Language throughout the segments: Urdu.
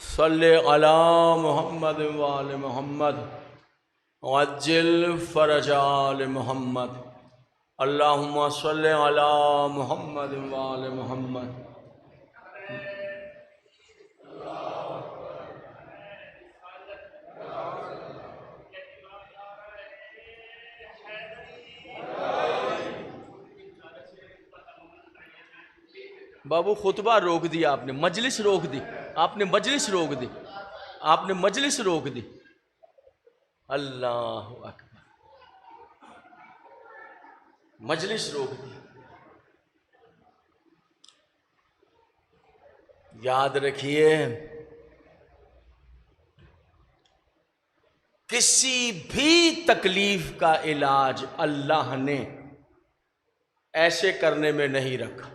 صلی علی محمد وآل محمد وعجل فرج آل محمد اللہم صلی علی محمد وآل محمد۔ بابو خطبہ روک دیا آپ نے، مجلس روک دی، آپ نے مجلس روک دی، آپ نے مجلس روک دی۔ اللہ اکبر، مجلس روک دی۔ یاد رکھیے، کسی بھی تکلیف کا علاج اللہ نے ایسے کرنے میں نہیں رکھا۔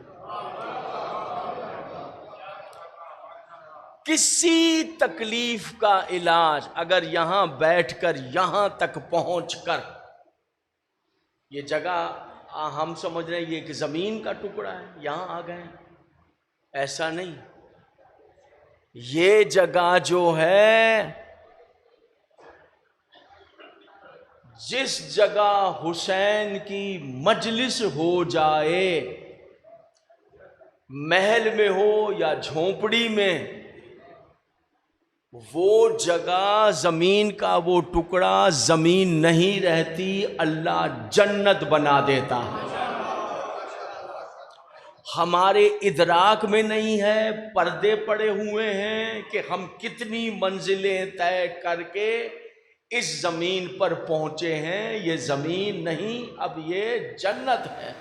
کسی تکلیف کا علاج اگر یہاں بیٹھ کر یہاں تک پہنچ کر، یہ جگہ ہم سمجھ رہے ہیں یہ ایک زمین کا ٹکڑا ہے، یہاں آ گئے، ایسا نہیں۔ یہ جگہ جو ہے، جس جگہ حسین کی مجلس ہو جائے، محل میں ہو یا جھونپڑی میں، وہ جگہ، زمین کا وہ ٹکڑا زمین نہیں رہتی، اللہ جنت بنا دیتا ہے۔ ہمارے ادراک میں نہیں ہے، پردے پڑے ہوئے ہیں کہ ہم کتنی منزلیں طے کر کے اس زمین پر پہنچے ہیں۔ یہ زمین نہیں، اب یہ جنت ہے۔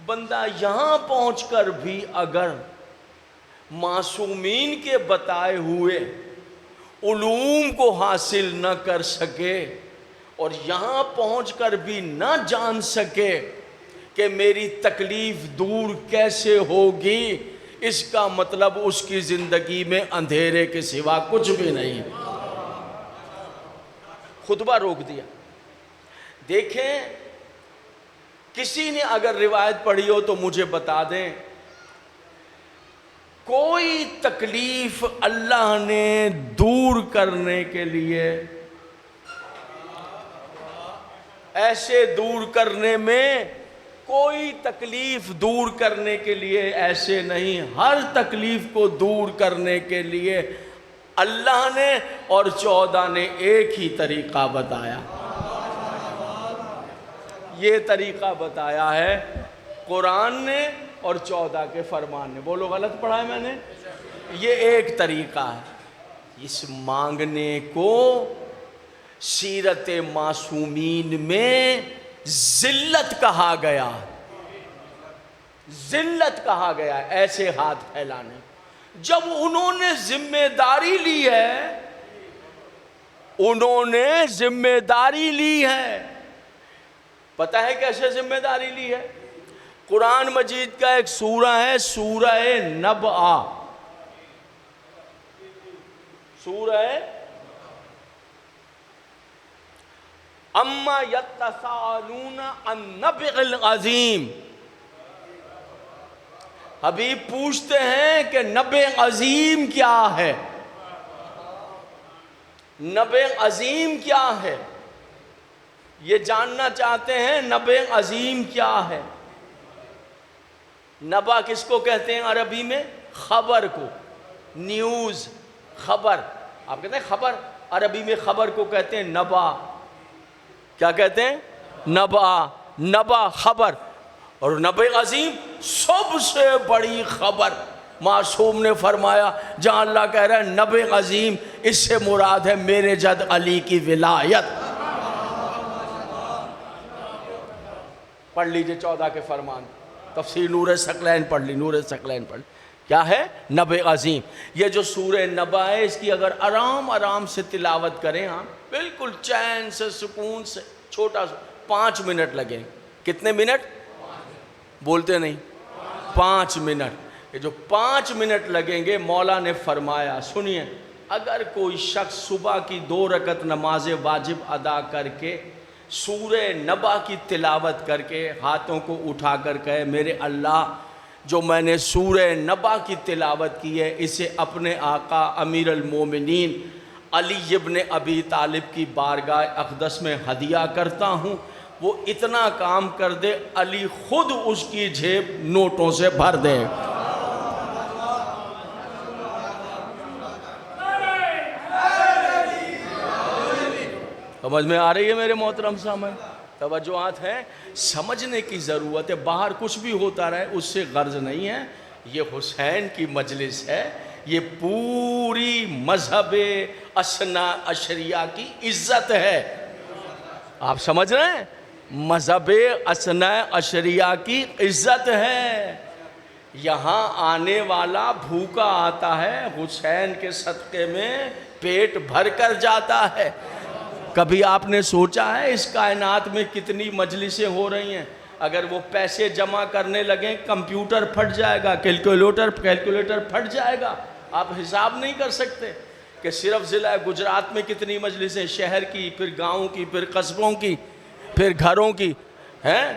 بندہ یہاں پہنچ کر بھی اگر معصومین کے بتائے ہوئے علوم کو حاصل نہ کر سکے، اور یہاں پہنچ کر بھی نہ جان سکے کہ میری تکلیف دور کیسے ہوگی، اس کا مطلب اس کی زندگی میں اندھیرے کے سوا کچھ بھی نہیں۔ خطبہ روک دیا۔ دیکھیں، کسی نے اگر روایت پڑھی ہو تو مجھے بتا دیں، کوئی تکلیف اللہ نے دور کرنے کے لیے، ایسے دور کرنے میں کوئی تکلیف دور کرنے کے لیے ایسے نہیں، ہر تکلیف کو دور کرنے کے لیے اللہ نے اور 14 نے ایک ہی طریقہ بتایا۔ یہ طریقہ بتایا ہے قرآن نے اور 14 کے فرمان نے۔ بولو غلط پڑھا ہے میں نے؟ یہ ایک طریقہ ہے۔ اس مانگنے کو سیرت معصومین میں ذلت کہا گیا، ذلت کہا گیا، ایسے ہاتھ پھیلانے۔ جب انہوں نے ذمہ داری لی ہے، انہوں نے ذمہ داری لی ہے، پتہ ہے کیسے ذمہ داری لی ہے؟ قرآن مجید کا ایک سورہ ہے، سورہ نبأ، سورہ اما یتساءلون عن النبأ العظیم۔ حبیب پوچھتے ہیں کہ نبأ عظیم کیا ہے؟ نبأ عظیم کیا ہے؟ یہ جاننا چاہتے ہیں نبأ عظیم کیا ہے۔ نبا کس کو کہتے ہیں عربی میں؟ خبر کو، نیوز، خبر۔ آپ کہتے ہیں خبر، عربی میں خبر کو کہتے ہیں نبا۔ کیا کہتے ہیں؟ نبا، نبا خبر۔ اور نبأ عظیم سب سے بڑی خبر۔ معصوم نے فرمایا جہاں اللہ کہہ رہا ہے نبأ عظیم، اس سے مراد ہے میرے جد علی کی ولایت۔ پڑھ لیجئے 14 کے فرمان، تفسیر نور ثقلین پڑھ لی، نور ثقلین پڑھ لی۔ کیا ہے؟ نبأ عظیم۔ یہ جو سورہ نبأ ہے، اس کی اگر آرام آرام سے تلاوت کریں ہم، بالکل چین سے، سکون سے، چھوٹا سا 5 منٹ لگیں۔ کتنے منٹ؟ بولتے نہیں، 5 منٹ۔ یہ جو 5 منٹ لگیں گے، مولا نے فرمایا، سنیے، اگر کوئی شخص صبح کی 2 رکعت نماز واجب ادا کر کے سورہ نبأ کی تلاوت کر کے ہاتھوں کو اٹھا کر کہے میرے اللہ جو میں نے سورہ نبا کی تلاوت کی ہے اسے اپنے آقا امیر المومنین علی ابن ابی طالب کی بارگاہ اقدس میں ہدیہ کرتا ہوں، وہ اتنا کام کر دے علی خود اس کی جیب نوٹوں سے بھر دے۔ سمجھ میں آ رہی ہے میرے محترم سامعین؟ توجہات ہیں، سمجھنے کی ضرورت ہے۔ باہر کچھ بھی ہوتا رہے اس سے غرض نہیں ہے، یہ حسین کی مجلس ہے، یہ پوری مذہب اثنا عشریہ کی عزت ہے۔ آپ سمجھ رہے ہیں؟ مذہب اثنا عشریہ کی عزت ہے۔ یہاں آنے والا بھوکا آتا ہے، حسین کے صدقے میں پیٹ بھر کر جاتا ہے۔ کبھی آپ نے سوچا ہے اس کائنات میں کتنی مجلسیں ہو رہی ہیں؟ اگر وہ پیسے جمع کرنے لگیں کمپیوٹر پھٹ جائے گا، کیلکولیٹر پھٹ جائے گا، آپ حساب نہیں کر سکتے کہ صرف ضلع گجرات میں کتنی مجلسیں، شہر کی، پھر گاؤں کی، پھر قصبوں کی، پھر گھروں کی ہیں،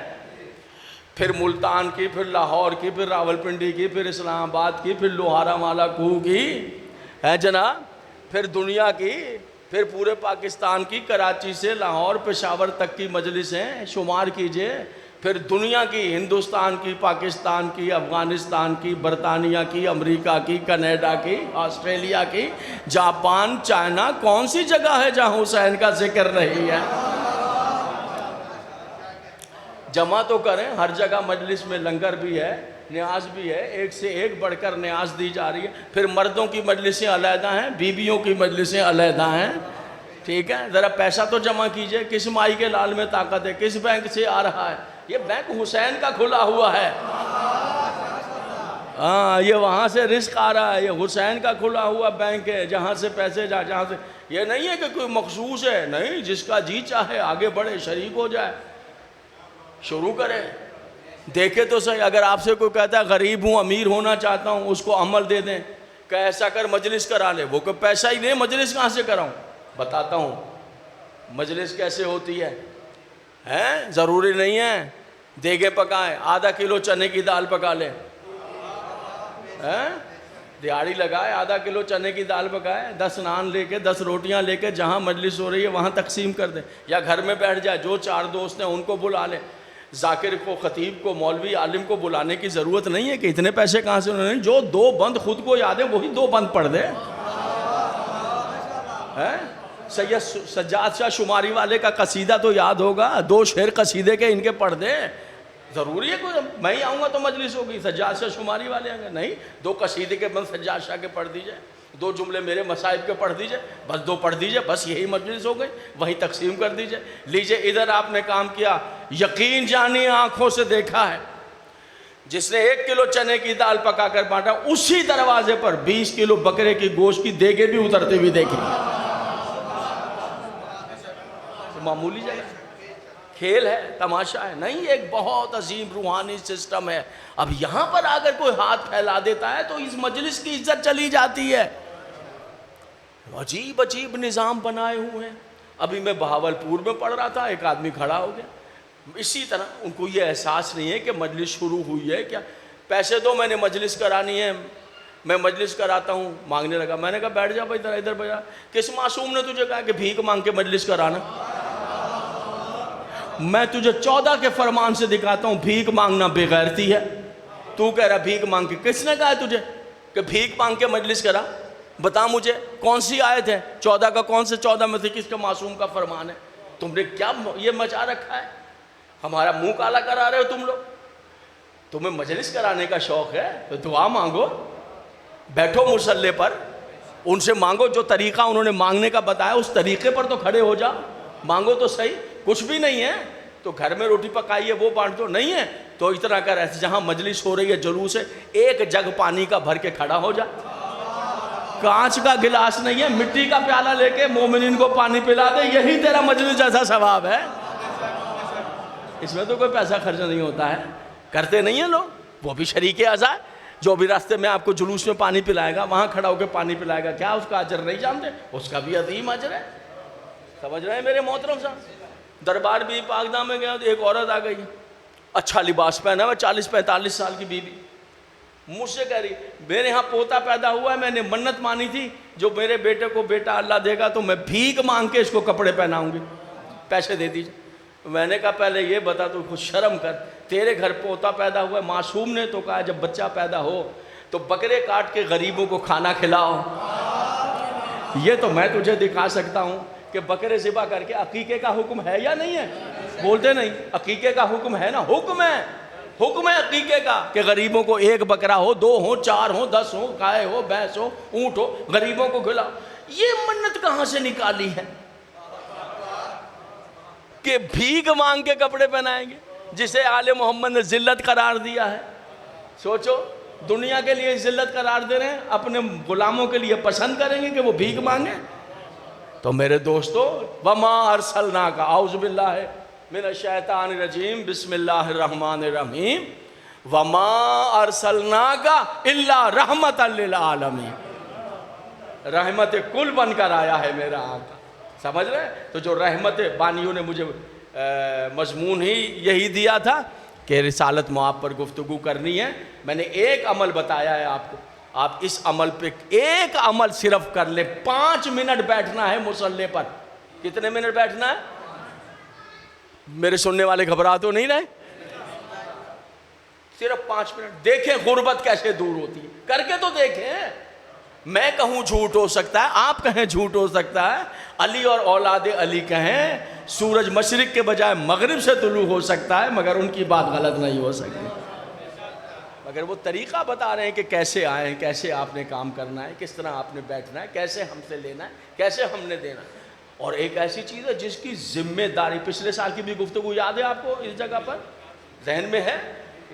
پھر ملتان کی، پھر لاہور کی، پھر راولپنڈی کی، پھر اسلام آباد کی، پھر لوہارا مالا کوہ کی ہے جناب، پھر دنیا کی، پھر پورے پاکستان کی، کراچی سے لاہور پشاور تک کی مجلسیں شمار کیجئے، پھر دنیا کی، ہندوستان کی، پاکستان کی، افغانستان کی، برطانیہ کی، امریکہ کی، کینیڈا کی، آسٹریلیا کی، جاپان، چائنا، کون سی جگہ ہے جہاں حسین کا ذکر نہیں ہے؟ جمع تو کریں، ہر جگہ مجلس میں لنگر بھی ہے، نیاز بھی ہے، ایک سے ایک بڑھ کر نیاز دی جا رہی ہے۔ پھر مردوں کی مجلسیں علیحدہ ہیں، بیویوں کی مجلسیں علیحدہ ہیں، ٹھیک ہے؟ ذرا پیسہ تو جمع کیجئے، کس مائی کے لال میں طاقت ہے، کس بینک سے آ رہا ہے؟ یہ بینک حسین کا کھلا ہوا ہے، یہ وہاں سے رزق آ رہا ہے، یہ حسین کا کھلا ہوا بینک ہے، جہاں سے پیسے جہاں سے، یہ نہیں ہے کہ کوئی مخصوص ہے، نہیں، جس کا جی چاہے آگے بڑھے، شریک ہو جائے، شروع کرے۔ دیکھے تو صحیح، اگر آپ سے کوئی کہتا ہے غریب ہوں، امیر ہونا چاہتا ہوں، اس کو عمل دے دیں کہ ایسا کر مجلس کرا لے، وہ کہ پیسہ ہی نہیں، مجلس کہاں سے کراؤں؟ بتاتا ہوں مجلس کیسے ہوتی ہے، ضروری نہیں ہے دیگیں پکائیں، آدھا کلو چنے کی دال پکا لیں، دیہڑی لگائے، آدھا کلو چنے کی دال پکائے، 10 نان لے کے، 10 روٹیاں لے کے، جہاں مجلس ہو رہی ہے وہاں تقسیم کر دیں، یا گھر میں بیٹھ جائے، جو 4 دوست ہیں ان کو بلا لیں۔ ذاکر کو، خطیب کو، مولوی، عالم کو بلانے کی ضرورت نہیں ہے کہ اتنے پیسے کہاں سے، انہوں نے جو 2 بند خود کو یاد ہے وہی 2 بند پڑھ دے۔ سید سجاد شاہ شماری والے کا قصیدہ تو یاد ہوگا، 2 شعر قصیدے کے ان کے پڑھ دے۔ ضروری ہے کوئی میں ہی آؤں گا تو مجلس ہوگی، سجاد شاہ شماری والے آئیں گے؟ نہیں، 2 قصیدے کے بند سجاد شاہ کے پڑھ دیجئے، 2 جملے میرے مصائب کے پڑھ دیجئے، بس 2 پڑھ دیجئے، بس یہی مجلس ہو گئی، وہیں تقسیم کر دیجئے۔ لیجئے ادھر آپ نے کام کیا، یقین جانی آنکھوں سے دیکھا ہے، جس نے 1 کلو چنے کی دال پکا کر بانٹا، اسی دروازے پر 20 کلو بکرے کی گوشت کی دیگیں بھی اترتے ہوئے دیکھی۔ معمولی جگہ کھیل ہے، تماشا ہے نہیں، ایک بہت عظیم روحانی سسٹم ہے۔ اب یہاں پر اگر کوئی ہاتھ پھیلا دیتا ہے تو اس مجلس کی عزت چلی جاتی ہے۔ عجیب عجیب نظام بنائے ہوئے ہیں۔ ابھی میں بہاولپور میں پڑھ رہا تھا، ایک آدمی کھڑا ہو گیا، اسی طرح ان کو یہ احساس نہیں ہے کہ مجلس شروع ہوئی ہے، کیا پیسے دو، میں نے مجلس کرانی ہے، میں مجلس کراتا ہوں، مانگنے لگا۔ میں نے کہا بیٹھ جا بھائی، ادھر بیٹھ جا۔ کس معصوم نے تجھے کہا کہ بھیک مانگ کے مجلس کرانا؟ میں تجھے 14 کے فرمان سے دکھاتا ہوں، بھیک مانگنا بے غیرتی ہے۔ تو کہہ رہا بھیک مانگ کے، کس نے کہا ہے تجھے کہ بھیک مانگ کے مجلس کرا؟ بتا مجھے کون سی آیت ہے، 14 کا کون سے 14 میں سے کس کا معصوم کا فرمان ہے؟ تم نے کیا یہ مچا رکھا ہے؟ ہمارا منہ کالا کرا رہے ہو تم لوگ۔ تمہیں مجلس کرانے کا شوق ہے تو دعا مانگو، بیٹھو مصلی پر، ان سے مانگو، جو طریقہ انہوں نے مانگنے کا بتایا اس طریقے پر تو کھڑے ہو جا، مانگو تو صحیح۔ کچھ بھی نہیں ہے تو گھر میں روٹی پکائی ہے وہ بانٹ دو، نہیں ہے تو اتنا کر، ایسے جہاں مجلس ہو رہی ہے جلوس ہے، 1 جگ پانی کا بھر کے کھڑا ہو جا، کانچ کا گلاس نہیں ہے، مٹی کا پیالہ لے کے مومنین کو پانی پلا دے، یہی تیرا مجلس جیسا ثواب ہے۔ اس میں تو کوئی پیسہ خرچ نہیں ہوتا ہے، کرتے نہیں ہیں لوگ، وہ بھی شریک اعضاء، جو بھی راستے میں آپ کو جلوس میں پانی پلائے گا، وہاں کھڑا ہو کے پانی پلائے گا، کیا اس کا اجر نہیں جانتے؟ اس کا بھی عظیم اجر ہے۔ سمجھ رہے ہیں میرے محترم صاحب؟ دربار بھی پاکدام میں گیا تو ایک عورت آ گئی، اچھا لباس پہنا ہوا، 40-45 سال کی بیوی، مجھ سے کہہ رہی میرے ہاں پوتا پیدا ہوا ہے, میں نے منت مانی تھی جو میرے بیٹے کو بیٹا اللہ دے گا تو میں بھیک مانگ کے اس کو کپڑے پہناؤں گی, پیسے دے دیجیے. میں نے کہا پہلے یہ بتا تو کچھ شرم کر, تیرے گھر پوتا پیدا ہوا ہے, معصوم نے تو کہا جب بچہ پیدا ہو تو بکرے کاٹ کے غریبوں کو کھانا کھلاؤ. یہ تو میں تجھے دکھا سکتا ہوں کہ بکرے ذبح کر کے عقیقے کا حکم ہے یا نہیں ہے؟ بولتے نہیں, عقیقے کا حکم ہے نا, حکم ہے عقیقے کا کہ غریبوں کو ایک بکرا ہو, 2 ہو, 4 ہو, 10 ہو, گائے ہو, بھینس ہو, اونٹ ہو, غریبوں کو کھلاؤ. یہ منت کہاں سے نکالی ہے کہ بھیک مانگ کے کپڑے پہنائیں گے جسے آل محمد نے ذلت قرار دیا ہے؟ سوچو, دنیا کے لیے ذلت قرار دے رہے ہیں, اپنے غلاموں کے لیے پسند کریں گے کہ وہ بھیک مانگیں؟ تو میرے دوستو, وما ارسلناک, اعوذ باللہ من الشیطان الرجیم, بسم اللہ الرحمن الرحیم, وما ارسلناک الا رحمت للعالمین, رحمت کل بن کر آیا ہے میرا آقا. سمجھ رہے؟ تو جو رحمت بانیوں نے مجھے مضمون ہی یہی دیا تھا کہ رسالت مآب پر گفتگو کرنی ہے. میں نے ایک عمل بتایا ہے آپ کو, آپ اس عمل پہ ایک عمل صرف کر لیں. 5 منٹ بیٹھنا ہے مصلی پر. کتنے منٹ بیٹھنا ہے؟ میرے سننے والے گھبرا تو نہیں رہے؟ صرف 5 منٹ. دیکھیں غربت کیسے دور ہوتی ہے, کر کے تو دیکھیں. میں کہوں جھوٹ ہو سکتا ہے, آپ کہیں جھوٹ ہو سکتا ہے, علی اور اولاد علی کہیں سورج مشرق کے بجائے مغرب سے طلوع ہو سکتا ہے, مگر ان کی بات غلط نہیں ہو سکتی. مگر وہ طریقہ بتا رہے ہیں کہ کیسے آئیں, کیسے آپ نے کام کرنا ہے, کس طرح آپ نے بیٹھنا ہے, کیسے ہم سے لینا ہے, کیسے ہم نے دینا ہے. اور ایک ایسی چیز ہے جس کی ذمہ داری, پچھلے سال کی بھی گفتگو یاد ہے آپ کو, اس جگہ پر ذہن میں ہے,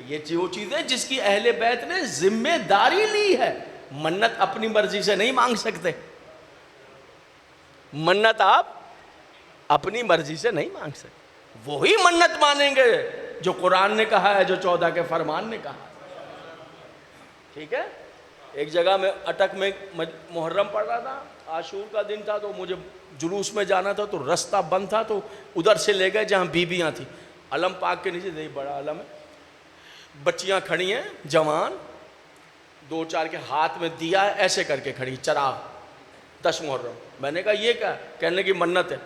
یہ وہ چیز ہے جس کی اہل بیت نے ذمہ داری لی ہے. منت اپنی مرضی سے نہیں مانگ سکتے, منت آپ اپنی مرضی سے نہیں مانگ سکتے. وہی منت مانیں گے جو قرآن نے کہا ہے, جو 14 کے فرمان نے کہا. ٹھیک ہے. ایک جگہ میں اٹک میں محرم پڑھ رہا تھا, عاشور کا دن تھا, تو مجھے جلوس میں جانا تھا, تو رستہ بند تھا, تو ادھر سے لے گئے جہاں بیویاں تھیں. علم پاک کے نیچے, دیکھ بڑا علم ہے, بچیاں کھڑی ہیں جوان, 2-4 کے ہاتھ میں دیا ہے, ایسے کر کے کھڑی, چراغ, 10 محرم. میں نے کہا یہ کیا؟ کہنے کی منت ہے.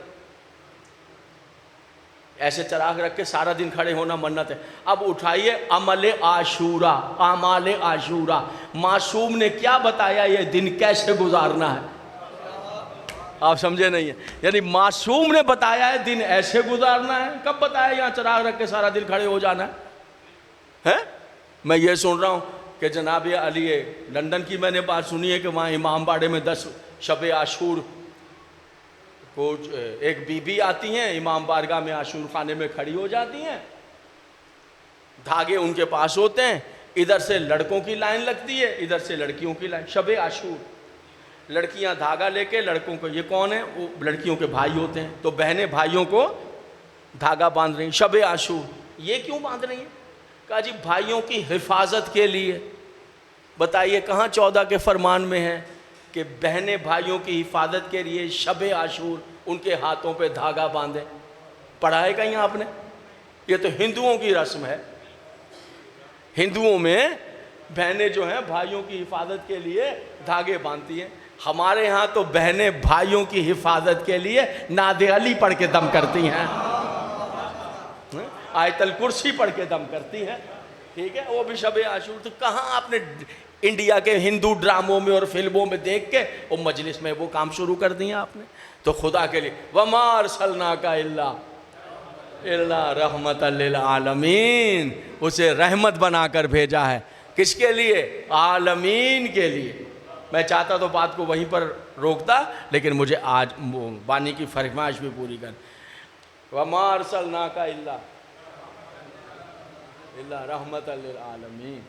ایسے چراغ رکھ کے سارا دن کھڑے ہونا منت ہے. اب اٹھائیے عمل عاشورہ, اعمال عاشورہ, معصوم نے کیا بتایا یہ دن کیسے گزارنا ہے؟ آپ سمجھے نہیں ہیں؟ یعنی معصوم نے بتایا ہے دن ایسے گزارنا ہے. کب بتایا یہاں چراغ رکھ کے سارا دن کھڑے ہو جانا ہے؟ میں یہ سن رہا ہوں کہ جناب علی لندن کی میں نے بات سنی ہے کہ وہاں امام باڑے میں 10 شب عاشور کو ایک بی بی آتی ہیں, امام بارگاہ میں عاشور خانے میں کھڑی ہو جاتی ہیں, دھاگے ان کے پاس ہوتے ہیں, ادھر سے لڑکوں کی لائن لگتی ہے, ادھر سے لڑکیوں کی لائن. شب عاشور, لڑکیاں دھاگا لے کے, لڑکوں کو, یہ کون ہیں؟ وہ لڑکیوں کے بھائی ہوتے ہیں, تو بہنیں بھائیوں کو دھاگا باندھ رہی ہیں. شب عاشور یہ کیوں باندھ رہی ہیں؟ کہا جی بھائیوں کی حفاظت کے لیے. بتائیے کہاں 14 کے فرمان میں ہے کہ بہنیں بھائیوں کی حفاظت کے لیے شب عاشور ان کے ہاتھوں پہ دھاگا باندھیں؟ پڑھا ہے کہیں آپ نے؟ یہ تو ہندوؤں کی رسم ہے. ہندوؤں میں بہنیں جو ہیں بھائیوں کی حفاظت کے لیے دھاگے باندھتی ہیں. ہمارے ہاں تو بہنیں بھائیوں کی حفاظت کے لیے نعت علی پڑھ کے دم کرتی ہیں, آیت الکرسی پڑھ کے دم کرتی ہیں. ٹھیک ہے, وہ بھی شب عاشور. تو کہاں آپ نے انڈیا کے ہندو ڈراموں میں اور فلموں میں دیکھ کے وہ مجلس میں وہ کام شروع کر دیا آپ نے؟ تو خدا کے لیے وما ارسلناک الا رحمت للعالمین, اسے رحمت بنا کر بھیجا ہے. کس کے لیے؟ عالمین کے لیے. میں چاہتا تو بات کو وہیں پر روکتا, لیکن مجھے آج بانی کی فرمائش بھی پوری کر. وما ارسلناک الا رحمت للعالمین.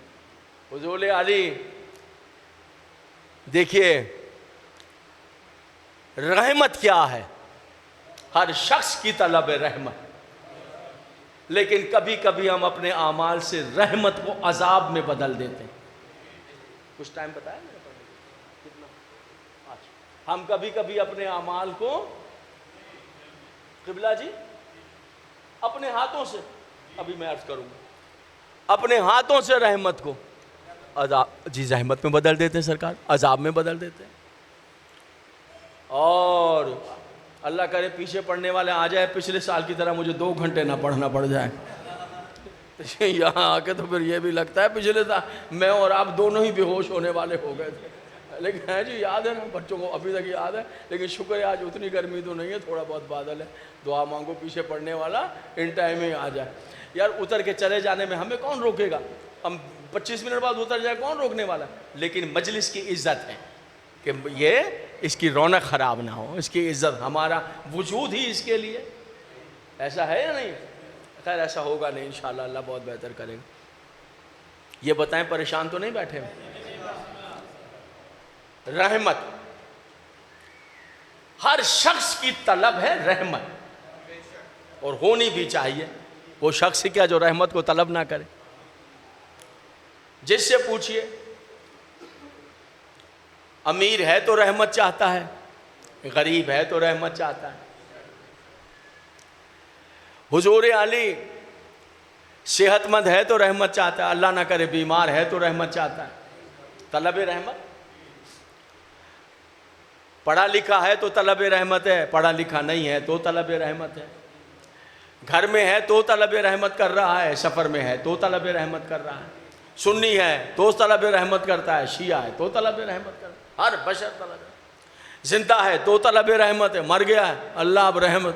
حضور علی دیکھیے رحمت کیا ہے؟ ہر شخص کی طلب رحمت, لیکن کبھی کبھی ہم اپنے اعمال سے رحمت کو عذاب میں بدل دیتے ہیں. کچھ ٹائم بتایا میرے پاس کتنا؟ ہم کبھی کبھی اپنے اعمال کو, قبلہ جی, اپنے ہاتھوں سے, ابھی میں عرض کروں گا, اپنے ہاتھوں سے رحمت کو عذاب جی زحمت میں بدل دیتے ہیں سرکار، عذاب میں بدل دیتے ہیں. اور اللہ کرے پیچھے پڑھنے والے آ جائے پچھلے سال کی طرح مجھے 2 گھنٹے نہ پڑھنا پڑ جائے. یہاں آ کے تو پھر یہ بھی لگتا ہے پچھلے سال میں اور آپ دونوں ہی بے ہوش ہونے والے ہو گئے تھے. لیکن ہے جی یاد ہے نا، بچوں کو ابھی تک یاد ہے. لیکن شکر ہے آج اتنی گرمی تو نہیں ہے، تھوڑا بہت بادل ہے. دعا مانگو پیچھے پڑھنے والا ان ٹائم ہی آ جائے. یار اتر کے چلے جانے میں ہمیں کون روکے گا؟ ہم 25 منٹ بعد اتر جائے کون روکنے والا؟ لیکن مجلس کی عزت ہے کہ یہ اس کی رونق خراب نہ ہو، اس کی عزت، ہمارا وجود ہی اس کے لیے. ایسا ہے یا نہیں؟ خیر ایسا ہوگا نہیں انشاءاللہ، اللہ بہت بہتر کرے گا. یہ بتائیں پریشان تو نہیں بیٹھے ہو؟ رحمت ہر شخص کی طلب ہے، رحمت، اور ہونی بھی چاہیے. وہ شخص کیا جو رحمت کو طلب نہ کرے؟ جس سے پوچھئے، امیر ہے تو رحمت چاہتا ہے، غریب ہے تو رحمت چاہتا ہے. حضور علی صحت مند ہے تو رحمت چاہتا ہے، اللہ نہ کرے بیمار ہے تو رحمت چاہتا ہے. طلب رحمت. پڑھا لکھا ہے تو طلب رحمت ہے، پڑھا لکھا نہیں ہے تو طلب رحمت ہے. گھر میں ہے تو طلب رحمت کر رہا ہے، سفر میں ہے تو طلب رحمت کر رہا ہے. سنی ہے تو طلب رحمت کرتا ہے، شیعہ ہے تو طلب رحمت کرتا ہے. ہر بشر طلب رحمت. زندہ ہے تو طلب رحمت ہے، مر گیا ہے اللہ اب رحمت،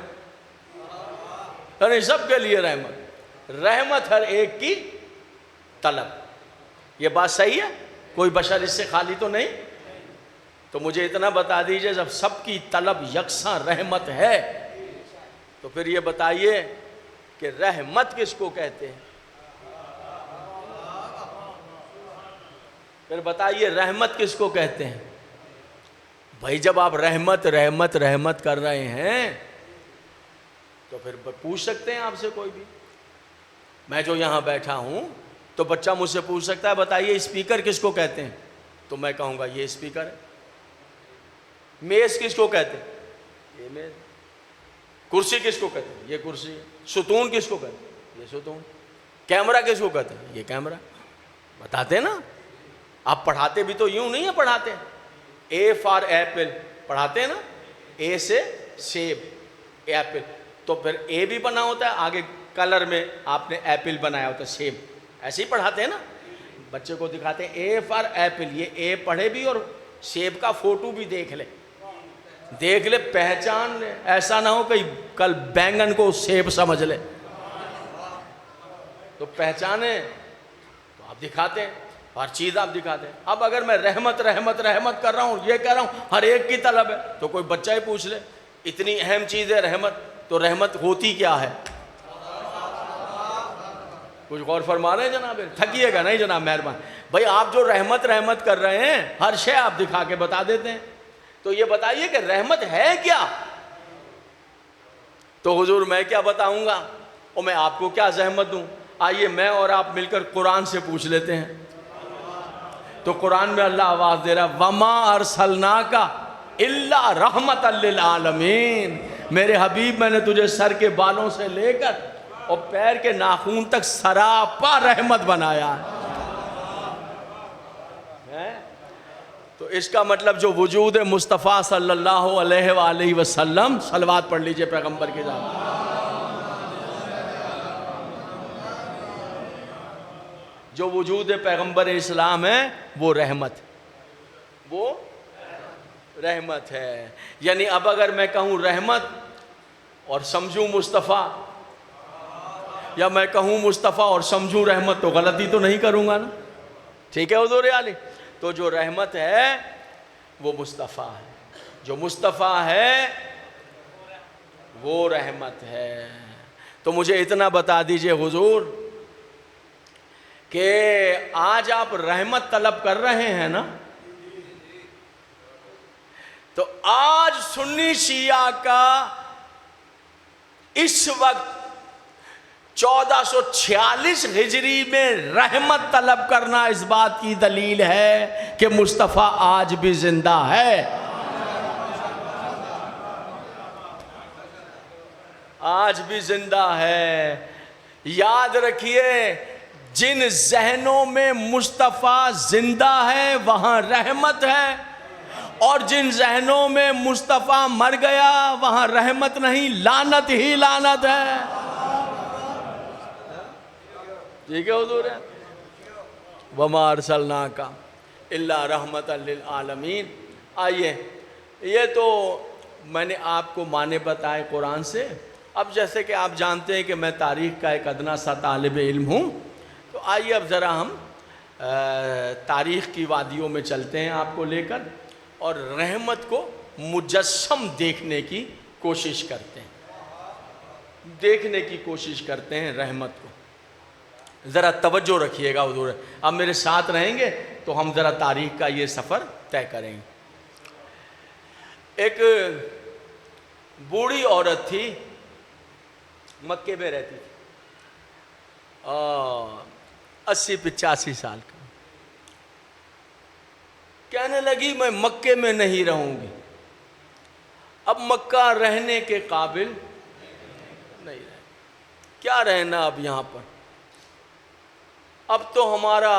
یعنی سب کے لیے رحمت. رحمت ہر ایک کی طلب. یہ بات صحیح ہے؟ کوئی بشر اس سے خالی تو نہیں؟ تو مجھے اتنا بتا دیجئے جب سب کی طلب یکساں رحمت ہے تو پھر یہ بتائیے کہ رحمت کس کو کہتے ہیں؟ پھر بتائیے رحمت کس کو کہتے ہیں؟ بھائی جب آپ رحمت رحمت رحمت کر رہے ہیں تو پھر پوچھ سکتے ہیں آپ سے کوئی بھی. میں جو یہاں بیٹھا ہوں تو بچہ مجھ سے پوچھ سکتا ہے بتائیے اسپیکر کس کو کہتے ہیں؟ تو میں کہوں گا یہ اسپیکر ہے. میز کس کو کہتے ہیں؟ یہ میز. کرسی کس کو کہتے ہیں؟ یہ کرسی ہے. ستون کس کو کہتے ہیں؟ یہ ستون. کیمرہ کس کو کہتے ہیں؟ یہ کیمرہ. بتاتے ہیں نا. آپ پڑھاتے بھی تو یوں نہیں ہے پڑھاتے. اے فار ایپل پڑھاتے ہیں نا، اے سے سیب، ایپل. تو پھر اے بھی بنا ہوتا ہے، آگے کلر میں آپ نے ایپل بنایا ہوتا ہے، سیب. ایسے ہی پڑھاتے ہیں نا. بچے کو دکھاتے ہیں اے فار ایپل، یہ اے پڑھے بھی اور سیب کا فوٹو بھی دیکھ لے، دیکھ لے، پہچان لے. ایسا نہ ہو کہ کل بینگن کو سیب سمجھ لے. تو پہچانے تو آپ دکھاتے ہیں، ہر چیز آپ دکھاتے ہیں. اب اگر میں رحمت رحمت رحمت کر رہا ہوں، یہ کہہ رہا ہوں ہر ایک کی طلب ہے، تو کوئی بچہ ہی پوچھ لے اتنی اہم چیز ہے رحمت، تو رحمت ہوتی کیا ہے؟ کچھ غور فرما رہے ہیں جناب؟ تھکیے گا نہیں جناب، مہربان. بھائی آپ جو رحمت رحمت کر رہے ہیں ہر شے آپ دکھا کے بتا دیتے ہیں. تو یہ بتائیے کہ رحمت ہے کیا؟ تو حضور میں کیا بتاؤں گا اور میں آپ کو کیا زحمت دوں؟ آئیے میں اور آپ مل کر قرآن سے پوچھ لیتے ہیں. تو قرآن میں اللہ آواز دے رہا وَمَا أَرْسَلْنَاكَ إِلَّا رَحْمَةً لِّلْعَالَمِينَ. میرے حبیب میں نے تجھے سر کے بالوں سے لے کر اور پیر کے ناخون تک سراپا رحمت بنایا ہے. تو اس کا مطلب جو وجود مصطفیٰ صلی اللہ علیہ وآلہ وسلم، صلوات پڑھ لیجئے پیغمبر کی ذات. جو وجود پیغمبر اسلام ہے وہ رحمت، وہ رحمت ہے. یعنی اب اگر میں کہوں رحمت اور سمجھوں مصطفیٰ، یا میں کہوں مصطفیٰ اور سمجھوں رحمت، تو غلطی تو نہیں کروں گا نا؟ ٹھیک ہے حضور علی؟ تو جو رحمت ہے وہ مصطفیٰ ہے، جو مصطفیٰ ہے وہ رحمت ہے. تو مجھے اتنا بتا دیجئے حضور کہ آج آپ رحمت طلب کر رہے ہیں نا، تو آج سنی شیعہ کا اس وقت 1446 ہجری میں رحمت طلب کرنا اس بات کی دلیل ہے کہ مصطفیٰ آج بھی زندہ ہے. آج بھی زندہ ہے. یاد رکھیے جن ذہنوں میں مصطفیٰ زندہ ہے وہاں رحمت ہے، اور جن ذہنوں میں مصطفیٰ مر گیا وہاں رحمت نہیں، لعنت ہی لعنت ہے۔ ٹھیک ہے حضور ہے، وَمَا أَرْسَلْنَاكَ إِلَّا رَحْمَةً لِلْعَالَمِينَ۔ آئیے، یہ تو میں نے آپ کو معنی بتائے قرآن سے۔ اب جیسے کہ آپ جانتے ہیں کہ میں تاریخ کا ایک ادنا سا طالب علم ہوں، تو آئیے اب ذرا ہم تاریخ کی وادیوں میں چلتے ہیں آپ کو لے کر، اور رحمت کو مجسم دیکھنے کی کوشش کرتے ہیں، دیکھنے کی کوشش کرتے ہیں رحمت کو۔ ذرا توجہ رکھیے گا حضور، اب میرے ساتھ رہیں گے تو ہم ذرا تاریخ کا یہ سفر طے کریں گے۔ ایک بوڑھی عورت تھی، مکے میں رہتی تھی، 80-85 سال کا، کہنے لگی میں مکے میں نہیں رہوں گی، اب مکہ رہنے کے قابل نہیں رہے، کیا رہنا اب یہاں پر، اب تو ہمارا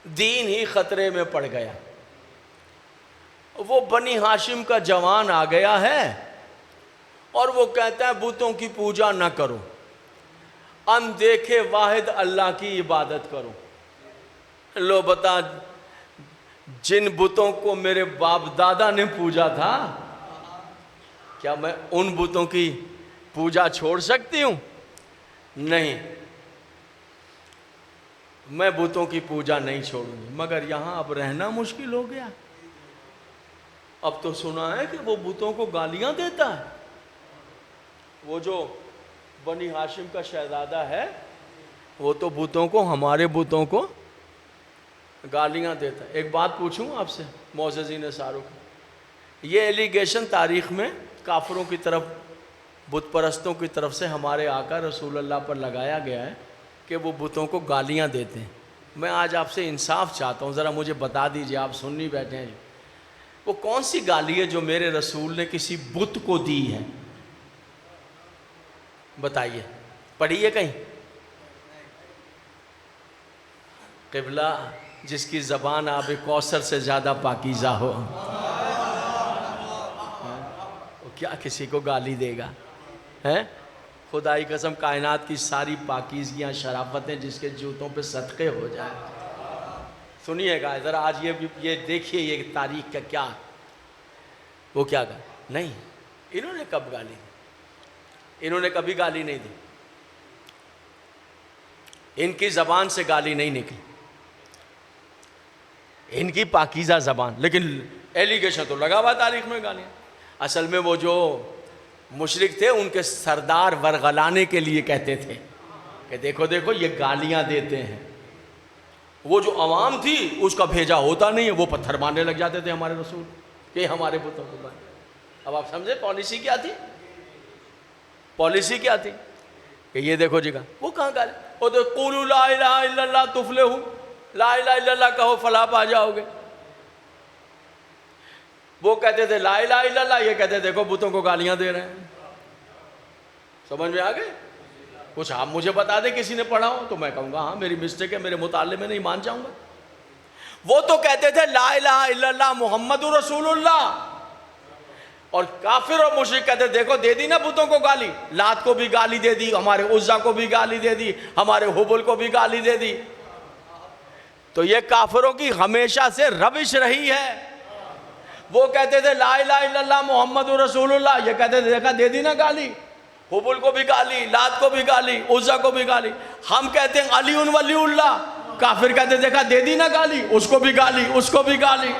دین ہی خطرے میں پڑ گیا۔ وہ بنی ہاشم کا جوان آ گیا ہے اور وہ کہتا ہے بتوں کی پوجا نہ کرو، ان دیکھے واحد اللہ کی عبادت کرو۔ لو بتا، جن بتوں کو میرے باپ دادا نے پوجا تھا، کیا میں ان بتوں کی پوجا چھوڑ سکتی ہوں؟ نہیں، میں بتوں کی پوجا نہیں چھوڑوں گی، مگر یہاں اب رہنا مشکل ہو گیا۔ اب تو سنا ہے کہ وہ بتوں کو گالیاں دیتا ہے، وہ جو بنی ہاشم کا شہزادہ ہے وہ تو بتوں کو، ہمارے بتوں کو گالیاں دیتا ہے۔ ایک بات پوچھوں آپ سے معززین سارق، یہ ایلیگیشن تاریخ میں کافروں کی طرف، بت پرستوں کی طرف سے ہمارے آقا رسول اللہ پر لگایا گیا ہے کہ وہ بتوں کو گالیاں دیتے ہیں۔ میں آج آپ سے انصاف چاہتا ہوں، ذرا مجھے بتا دیجئے، آپ سننی بیٹھے ہیں، وہ کون سی گالی ہے جو میرے رسول نے کسی بت کو دی ہے؟ بتائیے، پڑھی ہے کہیں؟ قبلہ جس کی زبان آب کوثر سے زیادہ پاکیزہ ہو، وہ کیا کسی کو گالی دے گا؟ خدائی قسم، کائنات کی ساری پاکیزگیاں، شرافتیں جس کے جوتوں پہ صدقے ہو جائے۔ سنیے گا ذرا آج یہ دیکھیے یہ تاریخ کا کیا، وہ کیا کہا؟ نہیں، انہوں نے کب گالی دی؟ انہوں نے کبھی گالی نہیں دی، ان کی زبان سے گالی نہیں نکلی، ان کی پاکیزہ زبان، لیکن ایلیگیشن تو لگا ہوا تاریخ میں گالیاں۔ اصل میں وہ جو مشرک تھے ان کے سردار ورغلانے کے لیے کہتے تھے کہ دیکھو دیکھو یہ گالیاں دیتے ہیں، وہ جو عوام تھی اس کا بھیجا ہوتا نہیں ہے، وہ پتھر مارنے لگ جاتے تھے ہمارے رسول کہ ہمارے بتوں کو مارے۔ اب آپ سمجھے پالیسی کیا تھی؟ پالیسی کیا تھی کہ یہ دیکھو جی کا وہ کہاں گالی، وہ تو قولوا لا الہ الا اللہ تفلحوا، لا الہ الا اللہ کہو فلاح پا جاؤ گے۔ وہ کہتے تھے لا الہ الا اللہ، یہ کہتے دیکھو بتوں کو گالیاں دے رہے ہیں۔ سمجھ میں آ گئے؟ کچھ آپ مجھے بتا دیں کسی نے پڑھا ہو تو میں کہوں گا ہاں میری مسٹیک ہے، میرے مطالعے میں نہیں مان جاؤں گا۔ وہ تو کہتے تھے لا الہ الا اللہ محمد رسول اللہ، اور کافر اور مشرک کہتے دیکھو دے دی نا بتوں کو گالی، لات کو بھی گالی دے دی، ہمارے عزا کو بھی گالی دے دی، ہمارے حبل کو بھی گالی دے دی۔ تو یہ کافروں کی ہمیشہ سے روش رہی ہے۔ وہ کہتے تھے لا الہ الا اللہ محمد رسول اللہ، یہ کہتے تھے دیکھا دے دی نا گالی، حبل کو بھی گالی، لات کو بھی گالی، عزا کو بھی گالی۔ ہم کہتے ہیں علی ولی اللہ، کافر کہتے دیکھا دے دی نا گالی، اس کو بھی گالی، اس کو بھی گالی۔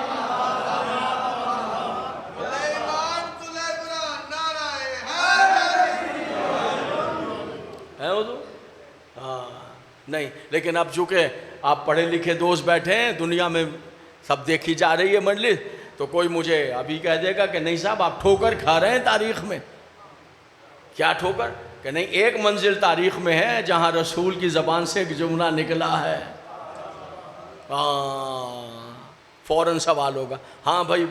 نہیں، لیکن اب چونکہ آپ پڑھے لکھے دوست بیٹھے ہیں، دنیا میں سب دیکھی جا رہی ہے مجلس، تو کوئی مجھے ابھی کہہ دے گا کہ نہیں صاحب آپ ٹھوکر کھا رہے ہیں تاریخ میں۔ کیا ٹھوکر؟ کہ نہیں، ایک منزل تاریخ میں ہے جہاں رسول کی زبان سے ایک جملہ نکلا ہے، فوراً سوال ہوگا ہاں بھائی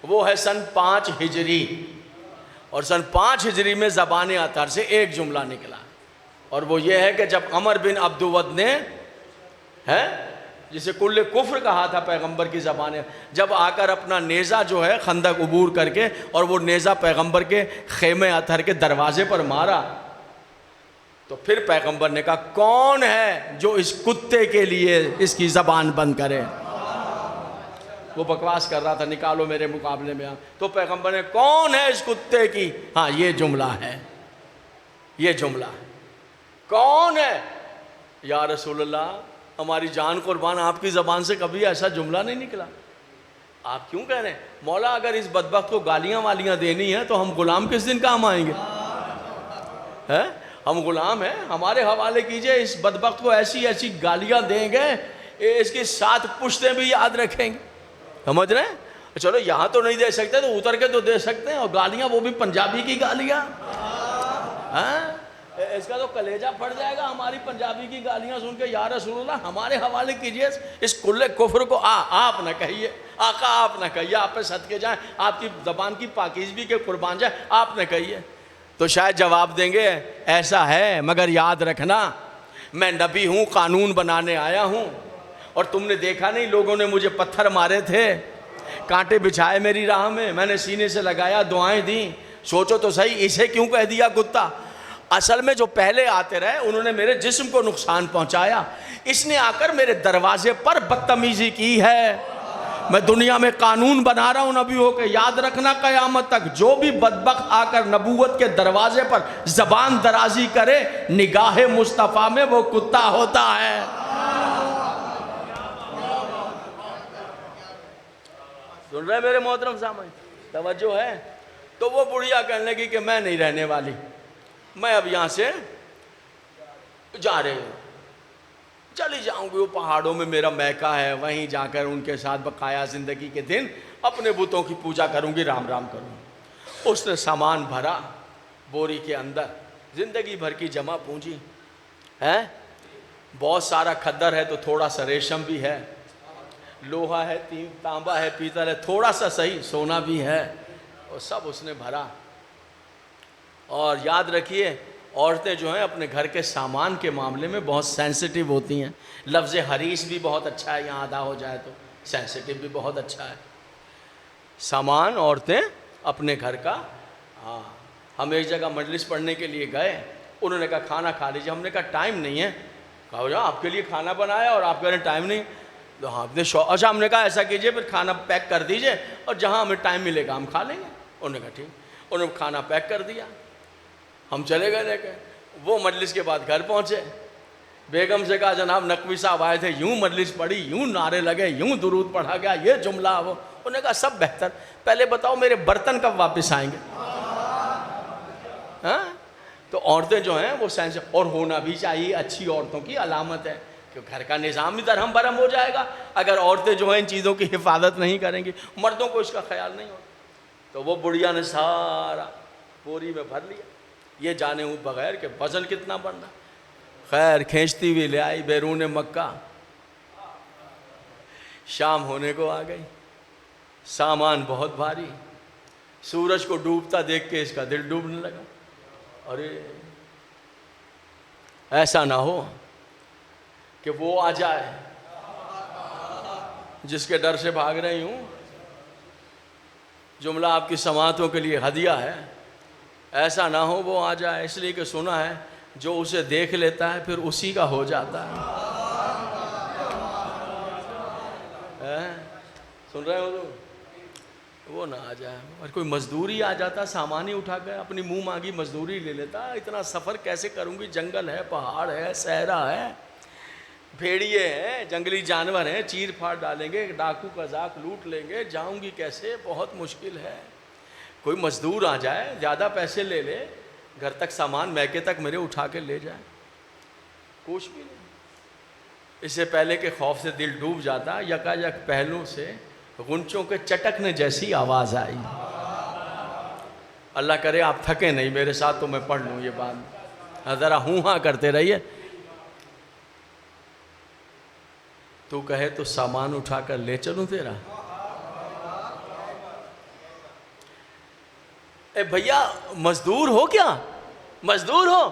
وہ ہے سن 5 ہجری، اور سن 5 ہجری میں زبان اطہر سے ایک جملہ نکلا۔ اور وہ یہ ہے کہ جب عمر بن عبدود نے ہے جسے کل کفر کہا تھا پیغمبر کی زبان ہے، جب آ کر اپنا نیزہ جو ہے خندق عبور کر کے اور وہ نیزہ پیغمبر کے خیمے اطہر کے دروازے پر مارا، تو پھر پیغمبر نے کہا کون ہے جو اس کتے کے لیے اس کی زبان بند کرے؟ وہ بکواس کر رہا تھا، نکالو میرے مقابلے میں، تو پیغمبر نے کون ہے اس کتے کی، ہاں یہ جملہ ہے، یہ جملہ ہے، کون ہے؟ یا رسول اللہ ہماری جان قربان، آپ کی زبان سے کبھی ایسا جملہ نہیں نکلا، آپ کیوں کہہ رہے ہیں؟ مولا اگر اس بدبخت کو گالیاں والیاں دینی ہیں تو ہم غلام کس دن کام آئیں گے؟ ہم غلام ہیں، ہمارے حوالے کیجئے، اس بدبخت کو ایسی ایسی گالیاں دیں گے اس کی 7 پشتیں بھی یاد رکھیں گے، سمجھ رہے ہیں؟ چلو یہاں تو نہیں دے سکتے تو اتر کے تو دے سکتے ہیں، اور گالیاں وہ بھی پنجابی کی گالیاں، اس کا تو کلیجہ پھٹ جائے گا ہماری پنجابی کی گالیاں سن کے۔ یا رسول اللہ ہمارے حوالے کیجئے اس کل کفر کو، آپ نہ کہیے، آقا آپ نہ کہیے، آپ پہ صدقے جائیں، آپ کی زبان کی پاکیزگی کے قربان جائیں، آپ نہ کہیے، تو شاید جواب دیں گے ایسا ہے، مگر یاد رکھنا میں نبی ہوں، قانون بنانے آیا ہوں، اور تم نے دیکھا نہیں لوگوں نے مجھے پتھر مارے تھے، کانٹے بچھائے میری راہ میں نے سینے سے لگایا، دعائیں دیں، سوچو تو صحیح اسے کیوں کہہ دیا کتا؟ اصل میں جو پہلے آتے رہے انہوں نے میرے جسم کو نقصان پہنچایا، اس نے آ کر میرے دروازے پر بدتمیزی کی ہے، میں دنیا میں قانون بنا رہا ہوں نبیوں کے، یاد رکھنا قیامت تک جو بھی بدبخت آ کر نبوت کے دروازے پر زبان درازی کرے، نگاہ مصطفیٰ میں وہ کتا ہوتا ہے۔ سن رہے میرے محترم سامعین؟ توجہ ہے؟ تو وہ بڑھیا کہنے لگی کہ میں نہیں رہنے والی، میں اب یہاں سے جا رہی ہوں، چلی جاؤں گی، وہ پہاڑوں میں میرا میکہ ہے، وہیں جا کر ان کے ساتھ بقایا زندگی کے دن اپنے بتوں کی پوجا کروں گی، رام رام کروں گی۔ اس نے سامان بھرا بوری کے اندر، زندگی بھر کی جمع پونجی ہے، بہت سارا کھدر ہے تو تھوڑا سا ریشم بھی ہے، لوہا ہے، تانبا ہے، پیتل ہے، تھوڑا سا صحیح سونا بھی ہے، اور سب اس نے بھرا۔ اور یاد رکھیے عورتیں جو ہیں اپنے گھر کے سامان کے معاملے میں بہت سینسٹیو ہوتی ہیں، لفظ حریص بھی بہت اچھا ہے، یہاں ادا ہو جائے تو سینسٹیو بھی بہت اچھا ہے، سامان عورتیں اپنے گھر کا۔ ہاں ہم ایک جگہ مجلس پڑھنے کے لیے گئے، انہوں نے کہا کھانا کھا لیجیے، ہم نے کہا ٹائم نہیں ہے، کہا جا آپ کے لیے کھانا بنایا اور آپ کہہ رہے ہیں ٹائم نہیں، تو ہاں اچھا ہم نے کہا ایسا کیجئے پھر کھانا پیک کر دیجئے اور جہاں ہمیں ٹائم ملے گا ہم کھا لیں گے، انہوں نے کہا ٹھیک، انہوں نے کھانا پیک کر دیا، ہم چلے گئے لے کے، وہ مجلس کے بعد گھر پہنچے، بیگم سے کہا جناب نقوی صاحب آئے تھے، یوں مجلس پڑھی، یوں نعرے لگے، یوں درود پڑھا گیا، یہ جملہ وہ، انہوں نے کہا سب بہتر، پہلے بتاؤ میرے برتن کب واپس آئیں گے؟ ہاں تو عورتیں جو ہیں وہ سینس، اور ہونا بھی چاہیے، اچھی عورتوں کی علامت ہے کہ گھر کا نظام بھی درہم برہم ہو جائے گا اگر عورتیں جو ہیں ان چیزوں کی حفاظت نہیں کریں گی، مردوں کو اس کا خیال نہیں ہوتا۔ تو وہ بڑھیا نے سارا بوری میں بھر لیا، یہ جانے ہوں بغیر کہ وزن کتنا بڑھنا، خیر کھینچتی ہوئی لے آئی بیرون مکہ، شام ہونے کو آ گئی، سامان بہت بھاری، سورج کو ڈوبتا دیکھ کے اس کا دل ڈوبنے لگا، ارے ایسا نہ ہو کہ وہ آ جائے جس کے ڈر سے بھاگ رہی ہوں، جملہ آپ کی سماعتوں کے لیے ہدیہ ہے، ایسا نہ ہو وہ آ جائے، اس لیے کہ سنا ہے جو اسے دیکھ لیتا ہے پھر اسی کا ہو جاتا ہے، سن رہے ہو تو وہ نہ آ جائے، اور کوئی مزدوری آ جاتا، سامان ہی اٹھا کے اپنی منہ مانگی مزدوری لے لیتا، اتنا سفر کیسے کروں گی، جنگل ہے، پہاڑ ہے، صحرا ہے، بھیڑیے ہیں، جنگلی جانور ہیں، چیر پھاڑ ڈالیں گے، ڈاکو قزاق لوٹ لیں گے، جاؤں گی کیسے، بہت مشکل ہے، کوئی مزدور آ جائے، زیادہ پیسے لے لے، گھر تک سامان میکے تک میرے اٹھا کے لے جائے، کچھ بھی نہیں، اس سے پہلے کہ خوف سے دل ڈوب جاتا، یکا یک پہلوں سے غنچوں کے چٹکنے جیسی آواز آئی، اللہ کرے آپ تھکے نہیں میرے ساتھ تو میں پڑھ لوں یہ بات، ذرا ہوں ہاں کرتے رہیے، تو کہے تو سامان اٹھا کر لے چلوں تیرا، اے بھیا مزدور ہو کیا، مزدور ہو،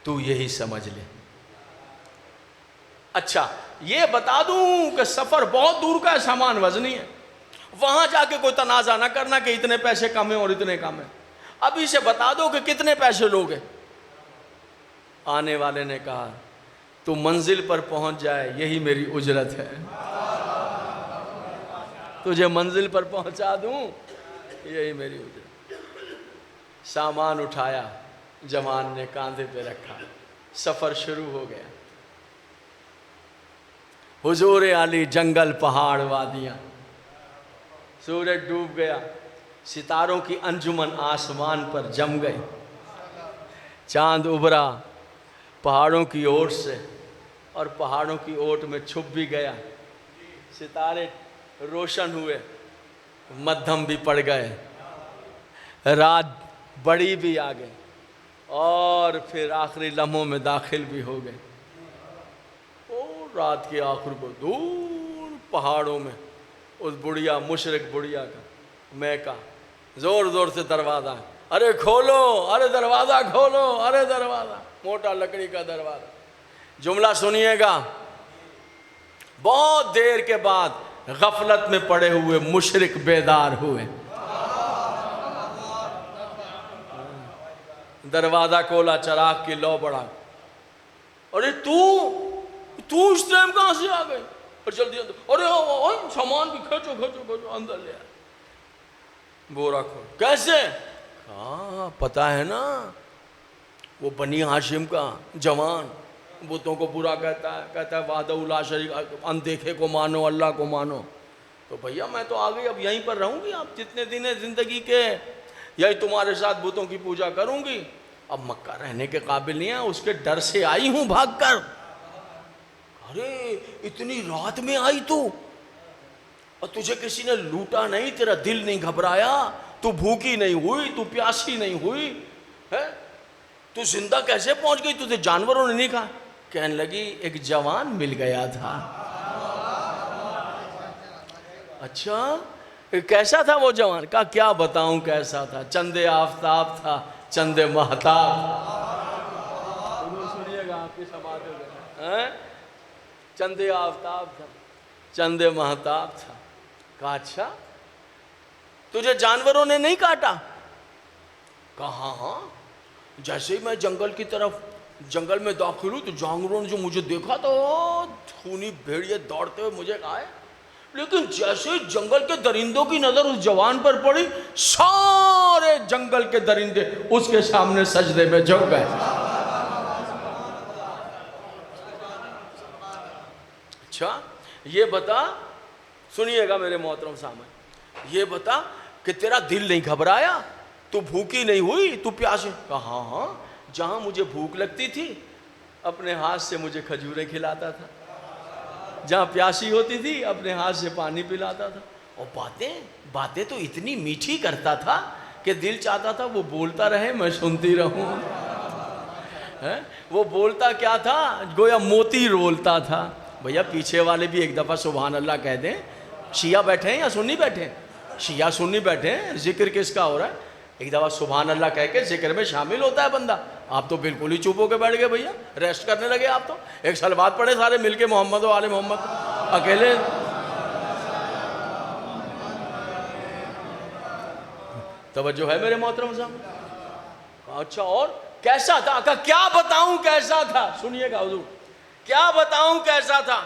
تو یہی سمجھ لے. اچھا یہ بتا دوں کہ سفر بہت دور کا ہے, سامان وزنی ہے, وہاں جا کے کوئی تنازع نہ کرنا کہ اتنے پیسے کم ہیں اور اتنے کم ہیں. ابھی سے بتا دو کہ کتنے پیسے لوگے. آنے والے نے کہا تو منزل پر پہنچ جائے یہی میری اجرت ہے, تجھے منزل پر پہنچا دوں یہی میری اجرت. سامان اٹھایا, جوان نے کاندھے پہ رکھا, سفر شروع ہو گیا. حضور علی جنگل پہاڑ وادیاں, سورج ڈوب گیا, ستاروں کی انجمن آسمان پر جم گئی, چاند ابھرا پہاڑوں کی اوٹ سے اور پہاڑوں کی اوٹ میں چھپ بھی گیا, ستارے روشن ہوئے, مدھم بھی پڑ گئے, رات بڑی بھی آ گئی اور پھر آخری لمحوں میں داخل بھی ہو گئے. اور رات کے آخر کو دور پہاڑوں میں اس بڑھیا مشرق بڑھیا کا میکا زور زور سے دروازہ, ارے کھولو, ارے دروازہ کھولو, ارے دروازہ, موٹا لکڑی کا دروازہ. جملہ سنیے گا, بہت دیر کے بعد غفلت میں پڑے ہوئے مشرک بیدار ہوئے, دروازہ کھولا, چراغ کی لو بڑھا, ارے تو اس ٹائم کہاں سے آ گئے, اور جلدی اندر, ارے سامان بھی کھچو کھچو کھچو اندر لے آئے. بورا کھول, کیسے؟ ہاں پتا ہے نا وہ بنی ہاشم کا جوان بتوں کو برا کہتا ہے وحدہ لا شریک, اندیکھے کو مانو, اللہ کو مانو. تو بھیا میں تو آ گئی, اب یہیں پر رہوں گی, آپ جتنے دن ہیں زندگی کے یہی تمہارے ساتھ بتوں کی پوجا کروں گی. اب مکہ رہنے کے قابل نہیں ہے, اس کے ڈر سے آئی ہوں بھاگ کر. ارے اتنی رات میں آئی تو, اور تجھے کسی نے لوٹا نہیں, تیرا دل نہیں گھبرایا, تو بھوکی نہیں ہوئی, تو پیاسی نہیں ہوئی ہے, تو زندہ کیسے پہنچ گئی, تجھے جانوروں نے نہیں کھا. کہنے لگی ایک جوان مل گیا تھا. اچھا کیسا تھا وہ جوان؟ کہا کیا بتاؤں کیسا تھا, چند آفتاب تھا, چند مہتاب. سنیے گا آپ کی سماعت میں, چند آفتاب تھا, چند مہتاب تھا. کہا اچھا تجھے جانوروں نے نہیں کاٹا؟ کہا ہاں, جیسے ہی میں جنگل کی طرف جنگل میں داخل ہوں تو جانوروں نے جو مجھے دیکھا تو خونی بھیڑیے دوڑتے ہوئے مجھے آئے, لیکن جیسے ہی جنگل کے درندوں کی نظر اس جوان پر پڑی, سارے جنگل کے درندے اس کے سامنے سجدے میں جھک گئے. اچھا یہ بتا, سنیے گا میرے محترم سامنے, یہ بتا کہ تیرا دل نہیں گھبرایا, تو بھوکی نہیں ہوئی, تو پیاسے؟ کہا ہاں, جہاں مجھے بھوک لگتی تھی اپنے ہاتھ سے مجھے کھجوریں کھلاتا تھا, جہاں پیاسی ہوتی تھی اپنے ہاتھ سے پانی پلاتا تھا, اور باتیں تو اتنی میٹھی کرتا تھا کہ دل چاہتا تھا وہ بولتا رہے میں سنتی رہوں. وہ بولتا کیا تھا, گویا موتی رولتا تھا. بھیا پیچھے والے بھی ایک دفعہ سبحان اللہ کہہ دیں. شیعہ بیٹھے ہیں یا سنی بیٹھے ہیں؟ شیعہ سنی بیٹھے ہیں, ذکر کس کا ہو رہا ہے؟ ایک دفعہ سبحان اللہ کہہ کے ذکر میں شامل ہوتا ہے بندہ. آپ تو بالکل ہی چپ ہو کے بیٹھ گئے بھیا, ریسٹ کرنے لگے آپ تو. ایک صلوات پڑھے سارے مل کے, محمد و آل محمد. اکیلے توجہ ہے میرے محترم صاحب؟ اچھا اور کیسا تھا؟ کہا کیا بتاؤں کیسا تھا. سنیے گا حضور, کیا بتاؤں کیسا تھا.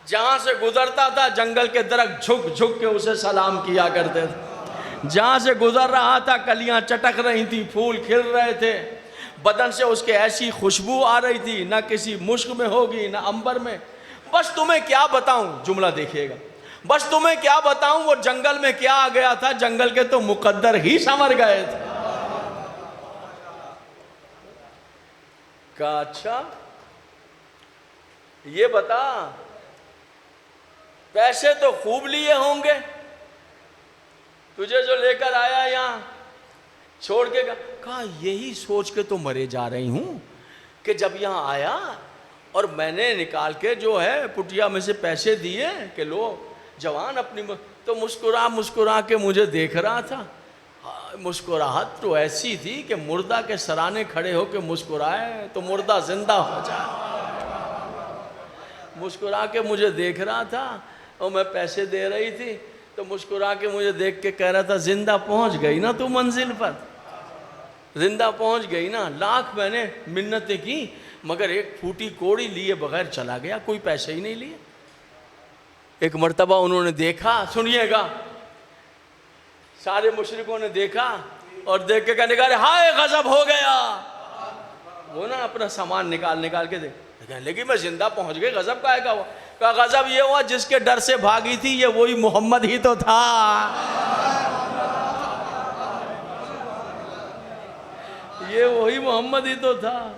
جہاں سے گزرتا تھا جنگل کے درخت جھک جھک کے اسے سلام کیا کرتے تھے. جہاں سے گزر رہا تھا کلیاں چٹک رہی تھی, پھول کھل رہے تھے, بدن سے اس کے ایسی خوشبو آ رہی تھی, نہ کسی مشک میں ہوگی نہ عنبر میں. بس تمہیں کیا بتاؤں, جملہ دیکھیے گا, بس تمہیں کیا بتاؤں وہ جنگل میں کیا آ گیا تھا, جنگل کے تو مقدر ہی سنور گئے تھے. کہا اچھا یہ بتا پیسے تو خوب لیے ہوں گے, تجھے جو لے کر آیا یہاں چھوڑ کے گا. کہا یہی سوچ کے تو مرے جا رہی ہوں کہ جب یہاں آیا اور میں نے نکال کے جو ہے پٹیا میں سے پیسے دیے کہ لو جوان اپنی, تو مسکرا مسکرا کے مجھے دیکھ رہا تھا, مسکراہٹ تو ایسی تھی کہ مردہ کے سرانے کھڑے ہو کے مسکرائے تو مردہ زندہ ہو جائے۔ مسکرا کے مجھے دیکھ رہا تھا اور میں پیسے دے رہی تھی تو مسکرا کے مجھے دیکھ کے کہہ رہا تھا زندہ پہنچ گئی نا تو منزل پر، زندہ پہنچ گئی نا۔ لاکھ میں نے منتیں کی مگر ایک پھوٹی کوڑی لیے بغیر چلا گیا، کوئی پیسے ہی نہیں لیے۔ ایک مرتبہ انہوں نے دیکھا، سنیے گا، سارے مشرکوں نے دیکھا اور دیکھ کے کہنے لگا ہائے غضب ہو گیا۔ وہ نا اپنا سامان نکال کے کہنے لگی میں زندہ پہنچ گئی، غضب کا ہے گا؟ کہا غضب یہ ہوا جس کے ڈر سے بھاگی تھی یہ وہی محمد ہی تو تھا، یہ وہی محمد ہی تو تھا۔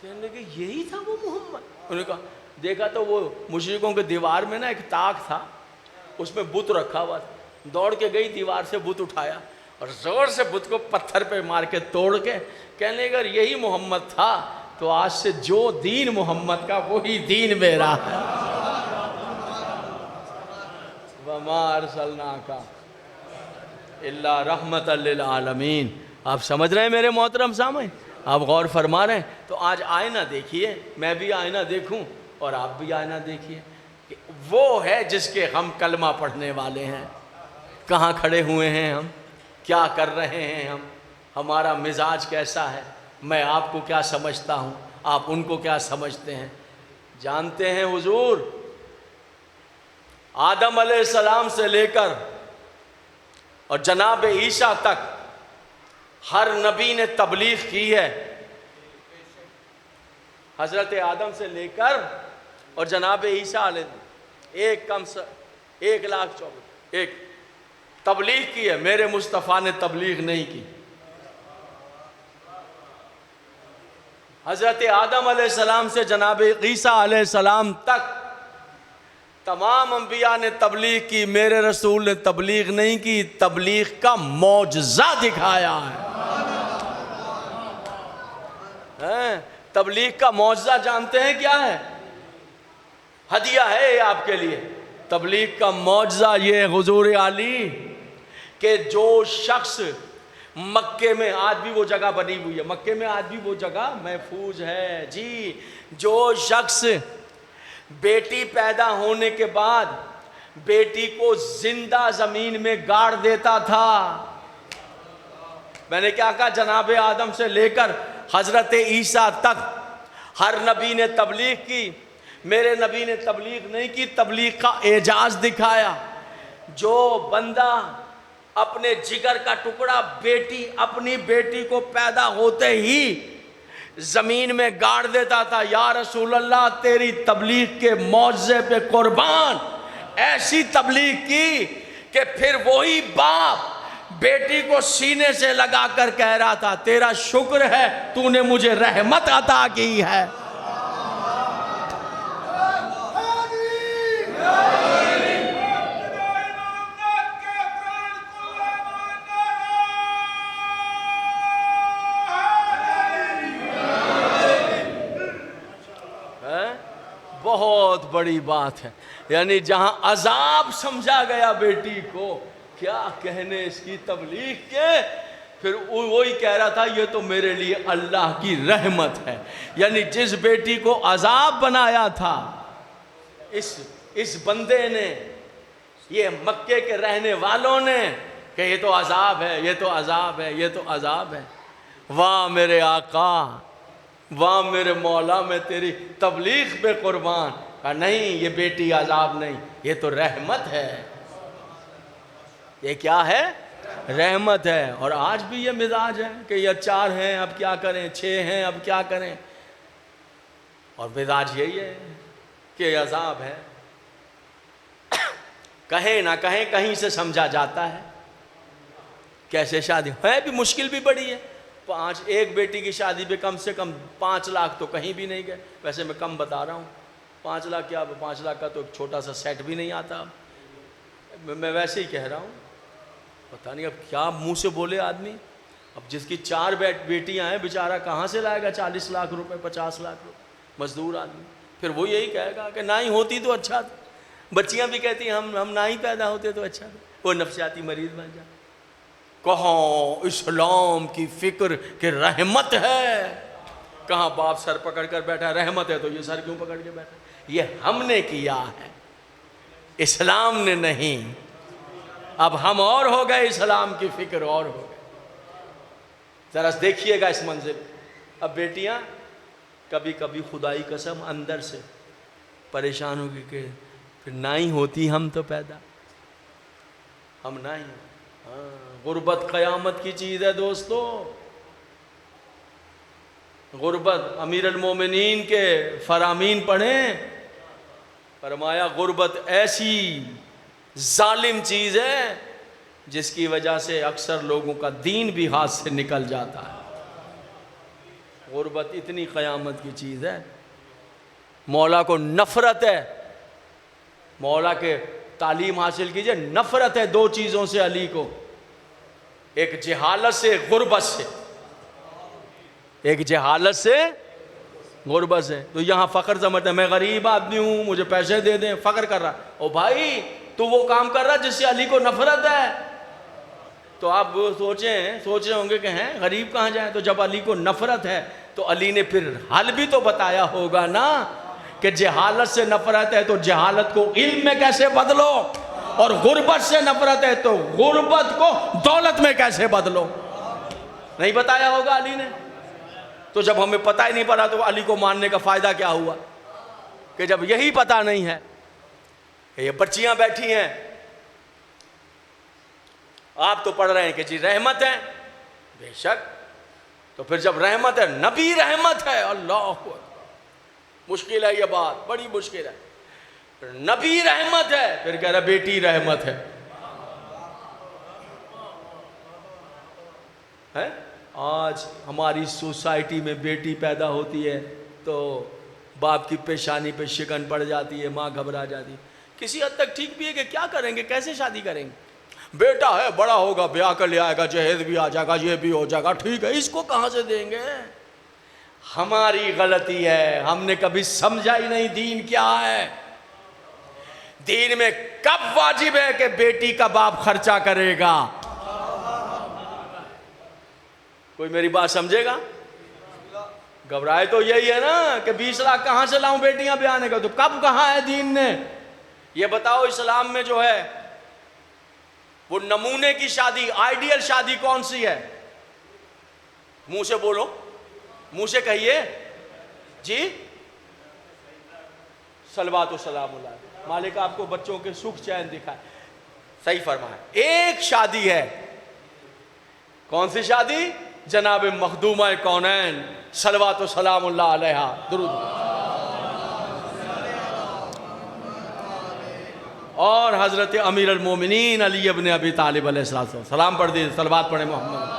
کہنے لگے یہی تھا وہ محمد؟ انہوں نے کہا دیکھا تو وہ مشرکوں کے دیوار میں نا ایک طاق تھا، اس میں بت رکھا ہوا تھا۔ دوڑ کے گئی دیوار سے بت اٹھایا اور زور سے بت کو پتھر پہ مار کے توڑ کے کہنے لگا اگر یہی محمد تھا تو آج سے جو دین محمد کا وہی دین میرا ہے۔ وَمَا أَرْسَلْنَاكَ إِلَّا رَحْمَةً لِلْعَالَمِينَ۔ آپ سمجھ رہے ہیں میرے محترم سامعین؟ آپ غور فرما رہے ہیں؟ تو آج آئینہ دیکھیے، میں بھی آئینہ دیکھوں اور آپ بھی آئینہ دیکھیے کہ وہ ہے جس کے ہم کلمہ پڑھنے والے ہیں۔ کہاں کھڑے ہوئے ہیں ہم، کیا کر رہے ہیں ہم، ہمارا مزاج کیسا ہے، میں آپ کو کیا سمجھتا ہوں، آپ ان کو کیا سمجھتے ہیں؟ جانتے ہیں حضور آدم علیہ السلام سے لے کر اور جناب عیسیٰ تک ہر نبی نے تبلیغ کی ہے۔ حضرت آدم سے لے کر اور جناب عیسیٰ علیہ 1,24,000 تبلیغ کی ہے، میرے مصطفیٰ نے تبلیغ نہیں کی۔ حضرت آدم علیہ السلام سے جناب عیسیٰ علیہ السلام تک تمام انبیاء نے تبلیغ کی، میرے رسول نے تبلیغ نہیں کی، تبلیغ کا معجزہ دکھایا ہے۔ تبلیغ کا معجزہ جانتے ہیں کیا ہے؟ ہدیہ ہے یہ آپ کے لیے۔ تبلیغ کا معجزہ یہ حضور علی کہ جو شخص مکے میں آج بھی وہ جگہ بنی ہوئی ہے، مکے میں آج بھی وہ جگہ محفوظ ہے جی، جو شخص بیٹی پیدا ہونے کے بعد بیٹی کو زندہ زمین میں گاڑ دیتا تھا۔ میں نے کیا کہا؟ جناب آدم سے لے کر حضرت عیسیٰ تک ہر نبی نے تبلیغ کی، میرے نبی نے تبلیغ نہیں کی، تبلیغ کا اعجاز دکھایا۔ جو بندہ اپنے جگر کا ٹکڑا اپنی بیٹی کو پیدا ہوتے ہی زمین میں گاڑ دیتا تھا، یا رسول اللہ تیری تبلیغ کے معجزے پہ قربان، ایسی تبلیغ کی کہ پھر وہی باپ بیٹی کو سینے سے لگا کر کہہ رہا تھا تیرا شکر ہے تو نے مجھے رحمت عطا کی ہے۔ بہت بڑی بات ہے، یعنی جہاں عذاب سمجھا گیا بیٹی کو، کیا کہنے اس کی تبلیغ کے، پھر وہی کہہ رہا تھا یہ تو میرے لیے اللہ کی رحمت ہے۔ یعنی جس بیٹی کو عذاب بنایا تھا اس بندے نے، یہ مکے کے رہنے والوں نے کہ یہ تو عذاب ہے، یہ تو عذاب ہے، یہ تو عذاب ہے۔ واہ میرے آقا، واہ میرے مولا، میں تیری تبلیغ پہ قربان۔ کہا نہیں یہ بیٹی عذاب نہیں، یہ تو رحمت ہے۔ یہ کیا ہے؟ رحمت ہے۔ اور آج بھی یہ مزاج ہے کہ یہ 4 ہیں اب کیا کریں، 6 ہیں اب کیا کریں، اور مزاج یہی ہے کہ عذاب ہے۔ کہیں نہ کہیں کہیں سے سمجھا جاتا ہے۔ کیسے شادی ہے بھی مشکل بھی بڑی ہے، ایک بیٹی کی شادی پہ کم سے کم 5 لاکھ تو کہیں بھی نہیں گئے۔ ویسے میں کم بتا رہا ہوں، 5 لاکھ کیا، 5 لاکھ کا تو ایک چھوٹا سا سیٹ بھی نہیں آتا۔ میں ویسے ہی کہہ رہا ہوں، پتہ نہیں اب کیا منہ سے بولے آدمی۔ اب جس کی 4 بیٹیاں ہیں بیچارہ کہاں سے لائے گا 40 لاکھ روپے، 50 لاکھ روپے، مزدور آدمی۔ پھر وہ یہی کہے گا کہ نہ ہی ہوتی تو اچھا تھا۔ بچیاں بھی کہتی ہیں ہم نہ ہی پیدا ہوتے تو اچھا تھا، وہ نفسیاتی مریض بن جائے۔ کہاں اسلام کی فکر کہ رحمت ہے، کہاں باپ سر پکڑ کر بیٹھا، رحمت ہے تو یہ سر کیوں پکڑ کے بیٹھا؟ یہ ہم نے کیا ہے، اسلام نے نہیں۔ اب ہم اور ہو گئے، اسلام کی فکر اور ہو گئے۔ ذرا دیکھیے گا اس منظر۔ اب بیٹیاں کبھی کبھی خدائی قسم اندر سے پریشان ہوگی کہ پھر نہ ہی ہوتی ہم تو پیدا، ہم نہ ہی۔ ہاں، غربت قیامت کی چیز ہے دوستو، غربت۔ امیر المومنین کے فرامین پڑھیں، فرمایا غربت ایسی ظالم چیز ہے جس کی وجہ سے اکثر لوگوں کا دین بھی ہاتھ سے نکل جاتا ہے۔ غربت اتنی قیامت کی چیز ہے۔ مولا کو نفرت ہے، مولا کے تعلیم حاصل کیجئے، نفرت ہے دو چیزوں سے علی کو، ایک جہالت سے، ایک غربت سے۔ ایک جہالت سے، غربت سے۔ تو یہاں فخر سمجھتے ہیں میں غریب آدمی ہوں، مجھے پیسے دے دیں، فخر کر رہا۔ او بھائی تو وہ کام کر رہا جس سے علی کو نفرت ہے۔ تو آپ سوچ رہے ہوں گے کہ ہیں غریب کہاں جائیں؟ تو جب علی کو نفرت ہے تو علی نے پھر حل بھی تو بتایا ہوگا نا کہ جہالت سے نفرت ہے تو جہالت کو علم میں کیسے بدلو، اور غربت سے نفرت ہے تو غربت کو دولت میں کیسے بدلو۔ نہیں بتایا ہوگا علی نے؟ تو جب ہمیں پتہ ہی نہیں پڑا تو علی کو ماننے کا فائدہ کیا ہوا؟ کہ جب یہی پتہ نہیں ہے، یہ بچیاں بیٹھی ہیں، آپ تو پڑھ رہے ہیں کہ جی رحمت ہے، بے شک، تو پھر جب رحمت ہے، نبی رحمت ہے، اللہ اکبر، مشکل ہے یہ بات، بڑی مشکل ہے۔ نبی رحمت ہے، پھر کہہ رہا بیٹی رحمت ہے۔ آج ہماری سوسائٹی میں بیٹی پیدا ہوتی ہے تو باپ کی پیشانی پہ شکن پڑ جاتی ہے، ماں گھبرا جاتی ہے۔ کسی حد تک ٹھیک بھی ہے کہ کیا کریں گے، کیسے شادی کریں گے؟ بیٹا ہے، بڑا ہوگا، بیاہ کر لے آئے گا، جہیز بھی آ جائے گا، یہ بھی ہو جائے گا، ٹھیک ہے، اس کو کہاں سے دیں گے؟ ہماری غلطی ہے، ہم نے کبھی سمجھا ہی نہیں دین کیا ہے۔ دین میں کب واجب ہے کہ بیٹی کا باپ خرچہ کرے گا؟ کوئی میری بات سمجھے گا؟ گھبرائے تو یہی ہے نا کہ 20 لاکھ کہاں سے لاؤں بیٹیاں بیانے کا، تو کب کہاں ہے دین نے؟ یہ بتاؤ اسلام میں جو ہے وہ نمونے کی شادی، آئیڈیل شادی کون سی ہے؟ منہ سے بولو، منہ سے کہیے جی۔ صلوات و سلام اللہ، مالک آپ کو بچوں کے سکھ چین دکھائے، صحیح فرمایا۔ ایک شادی ہے، کون سی شادی؟ جناب مخدومہ کونین صلوات و سلام اللہ علیہا، درود۔ اور حضرت امیر المومنین علی ابن ابی طالب علیہ السلام، سلام پڑھ دیجئے، صلوات پڑھیں محمد۔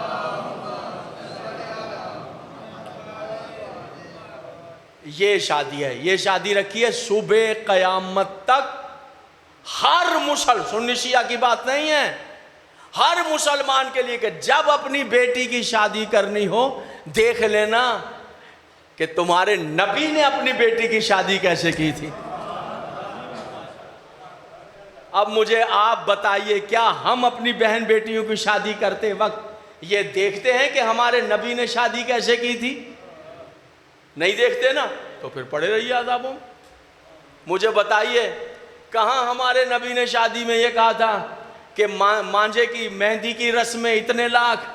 یہ شادی ہے، یہ شادی رکھی ہے صبح قیامت تک ہر سنی شیعہ کی بات نہیں ہے، ہر مسلمان کے لیے کہ جب اپنی بیٹی کی شادی کرنی ہو دیکھ لینا کہ تمہارے نبی نے اپنی بیٹی کی شادی کیسے کی تھی۔ اب مجھے آپ بتائیے، کیا ہم اپنی بہن بیٹیوں کی شادی کرتے وقت یہ دیکھتے ہیں کہ ہمارے نبی نے شادی کیسے کی تھی؟ نہیں دیکھتے نا، تو پھر پڑے رہیے عذابوں۔ مجھے بتائیے کہاں ہمارے نبی نے شادی میں یہ کہا تھا کہ مانجے کی مہندی کی رسم میں اتنے لاکھ،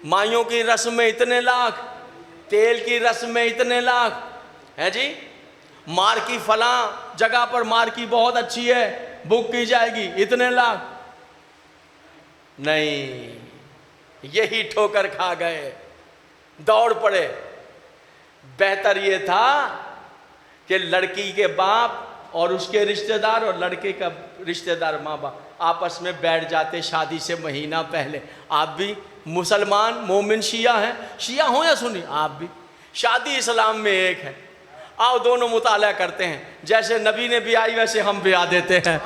مائیوں کی رسم میں اتنے لاکھ، تیل کی رسم میں اتنے لاکھ ہے جی، مار کی فلاں جگہ پر مار کی بہت اچھی ہے، بک کی جائے گی، اتنے لاکھ؟ نہیں، یہی ٹھوکر کھا گئے، دوڑ پڑے۔ بہتر یہ تھا کہ لڑکی کے باپ اور اس کے رشتہ دار اور لڑکے کا رشتہ دار ماں باپ آپس میں بیٹھ جاتے شادی سے مہینہ پہلے۔ آپ بھی مسلمان مومن شیعہ ہیں، شیعہ ہوں یا سنی، آپ بھی، شادی اسلام میں ایک ہے، آؤ دونوں مطالعہ کرتے ہیں، جیسے نبی نے بھی آئی ویسے ہم بھی آ دیتے ہیں۔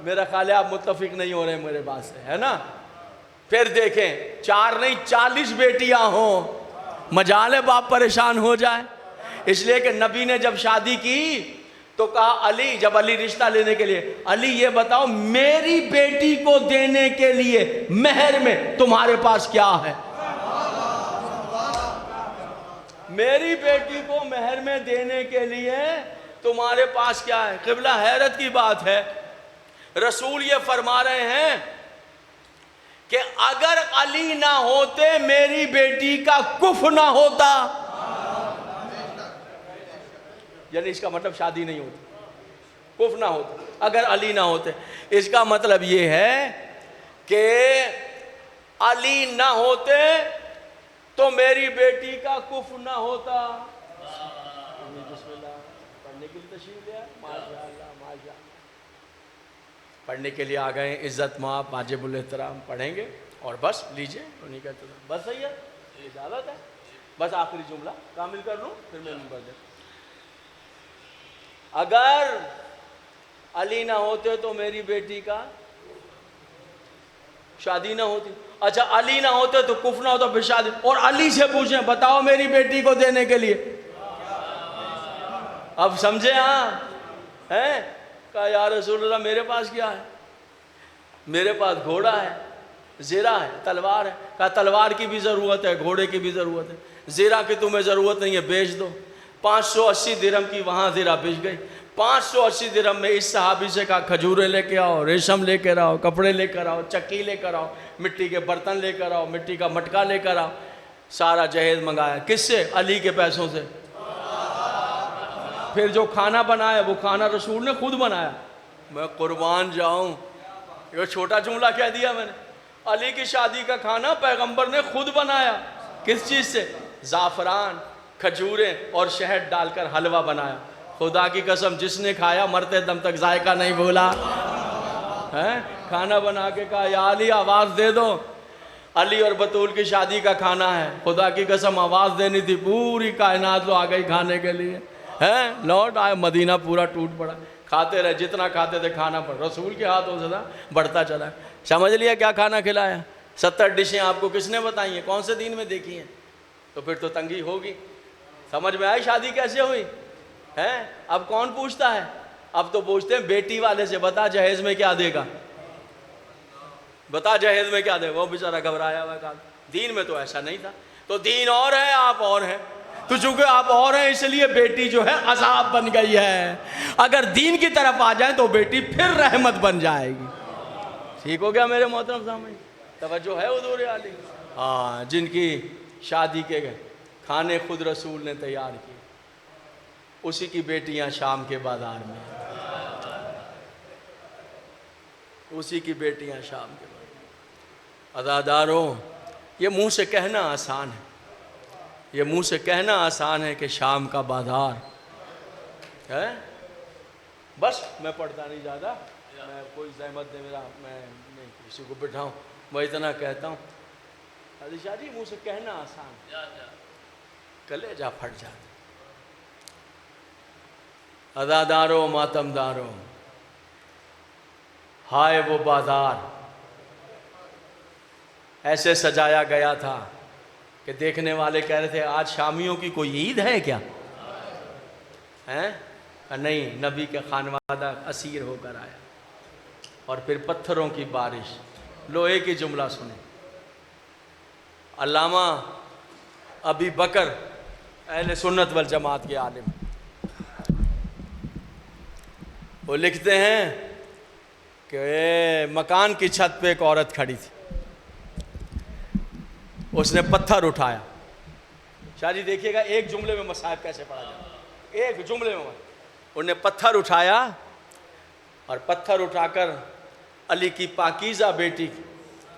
میرا خیال ہے آپ متفق نہیں ہو رہے میرے بات سے، ہے نا؟ پھر دیکھیں 4 نہیں 40 بیٹیاں ہوں، مجال ہے باپ پریشان ہو جائے۔ اس لیے کہ نبی نے جب شادی کی تو کہا علی، جب علی رشتہ لینے کے لیے، علی یہ بتاؤ میری بیٹی کو دینے کے لیے مہر میں تمہارے پاس کیا ہے؟ میری بیٹی کو مہر میں دینے کے لیے تمہارے پاس کیا ہے؟ قبلہ حیرت کی بات ہے، رسول یہ فرما رہے ہیں کہ اگر علی نہ ہوتے میری بیٹی کا کف نہ ہوتا، یعنی اس کا مطلب شادی نہیں ہوتی، کف نہ ہوتا اگر علی نہ ہوتے۔ اس کا مطلب یہ ہے کہ علی نہ ہوتے تو میری بیٹی کا کف نہ ہوتا۔ بسم اللہ، پڑھنے کے لیے تشریف لے آئے، ماشاء اللہ ماشاء اللہ، پڑھنے کے لیے آ گئے، عزت مآب واجب الاحترام، پڑھیں گے اور بس لیجئے انہیں کا احترام، بس صحیح ہے، اجازت ہے، بس آخری جملہ کامل کر لوں پھر میں نمبر دے۔ اگر علی نہ ہوتے تو میری بیٹی کا شادی نہ ہوتی، اچھا علی نہ ہوتے تو کف نہ ہوتا، پھر شادی، اور علی سے پوچھیں بتاؤ میری بیٹی کو دینے کے لیے، اب سمجھے؟ ہاں ہیں، کہا یا رسول اللہ میرے پاس کیا ہے؟ میرے پاس گھوڑا ہے، زیرہ ہے، تلوار ہے۔ کہا تلوار کی بھی ضرورت ہے، گھوڑے کی بھی ضرورت ہے، زیرہ کی تمہیں ضرورت نہیں ہے، بیچ دو۔ 580 درہم کی وہاں زیرہ بچ گئی۔ 580 درہم میں اس صحابی سے کہا کھجوریں لے کے آؤ، ریشم لے کر آؤ، کپڑے لے کر آؤ، چکی لے کر آؤ، مٹی کے برتن لے کر آؤ، مٹی کا مٹکا لے کر آؤ، سارا جہیز منگایا۔ کس سے؟ علی کے پیسوں سے۔ پھر جو کھانا بنایا وہ کھانا رسول نے خود بنایا۔ میں قربان جاؤں، یہ چھوٹا جملہ کہہ دیا میں نے، علی کی شادی کا کھانا پیغمبر نے خود بنایا۔ کس چیز سے؟ زعفران، کھجوریں اور شہد ڈال کر حلوہ بنایا۔ خدا کی قسم جس نے کھایا مرتے دم تک ذائقہ نہیں بھولا۔ کھانا بنا کے کہا یا علی آواز دے دو، علی اور بطول کی شادی کا کھانا ہے۔ خدا کی قسم آواز دینی تھی، پوری کائنات تو آ گئی کھانے کے لیے، لوٹ آئے، مدینہ پورا ٹوٹ پڑا، کھاتے رہے، جتنا کھاتے تھے کھانا پڑا، رسول کے ہاتھوں سے تھا، بڑھتا چلا۔ سمجھ لیا کیا کھانا کھلایا؟ 70 ڈشیں آپ کو کس نے بتائی ہیں؟ کون سے دین میں دیکھی ہیں؟ تو پھر تو تنگی ہوگی۔ سمجھ میں آئی شادی کیسے ہوئی؟ اب کون پوچھتا ہے؟ اب تو پوچھتے ہیں بیٹی والے سے، بتا جہیز میں کیا دے گا، بتا جہیز میں کیا دے گا، وہ بیچارہ گھبرایا ہوا کہا۔ دین میں تو ایسا نہیں تھا، تو دین اور ہے، آپ اور ہیں، تو چونکہ آپ اور ہیں اس لیے بیٹی جو ہے عذاب بن گئی ہے، اگر دین کی طرف آ جائیں تو بیٹی پھر رحمت بن جائے گی۔ ٹھیک ہو گیا میرے محترم سامنے؟ توجہ ہے حضور علی؟ ہاں، جن کی شادی کے کھانے خود رسول نے تیار کیے، اسی کی بیٹیاں شام کے بازار میں، اسی کی بیٹیاں شام کے بازار۔ عزاداروں، یہ منہ سے کہنا آسان ہے، یہ منہ سے کہنا آسان ہے کہ شام کا بازار ہے، بس میں پڑھتا نہیں زیادہ، میں کوئی زحمت دے میرا، میں نہیں کسی کو بٹھاؤں، میں اتنا کہتا ہوں حضرت شاہ جی منہ سے کہنا آسان ہے، کلیجہ پھٹ جاتا۔ عزاداروں، ماتمداروں، ہائے وہ بازار ایسے سجایا گیا تھا کہ دیکھنے والے کہہ رہے تھے آج شامیوں کی کوئی عید ہے کیا؟ نہیں، نبی کے خانوادہ اسیر ہو کر آیا، اور پھر پتھروں کی بارش۔ لو ایک ہی جملہ سنیں، علامہ ابی بکر اہل سنت والجماعت کے عالم، وہ لکھتے ہیں کہ مکان کی چھت پہ ایک عورت کھڑی تھی، اس نے پتھر اٹھایا۔ شاہ جی دیکھیے گا ایک جملے میں مصائب کیسے پڑھا جائے، ایک جملے میں انہوں نے پتھر اٹھایا، اور پتھر اٹھا کر علی کی پاکیزہ بیٹی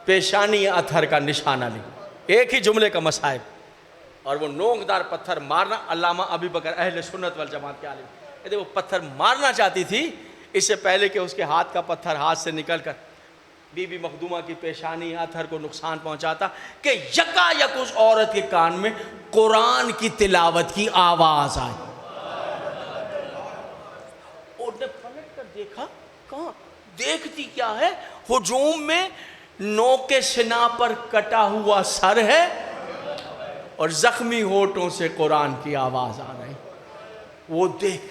پیشانی اطہر کا نشانہ لی، ایک ہی جملے کا مصائب، اور وہ نوکدار پتھر مارنا۔ علامہ ابی بکر اہل سنت والجماعت کے عالم کہتے وہ پتھر مارنا چاہتی تھی، اس سے پہلے کہ اس کے ہاتھ کا پتھر ہاتھ سے نکل کر بی بی مخدومہ کی پیشانی اطہر کو نقصان پہنچاتا، کہ یکا یک اس عورت کے کان میں قرآن کی تلاوت کی آواز آئی۔ اور نے پلٹ کر دیکھا، کہاں دیکھتی کیا ہے؟ ہجوم میں نوک سنا پر کٹا ہوا سر ہے اور زخمی ہونٹوں سے قرآن کی آواز آ رہی۔ وہ دیکھ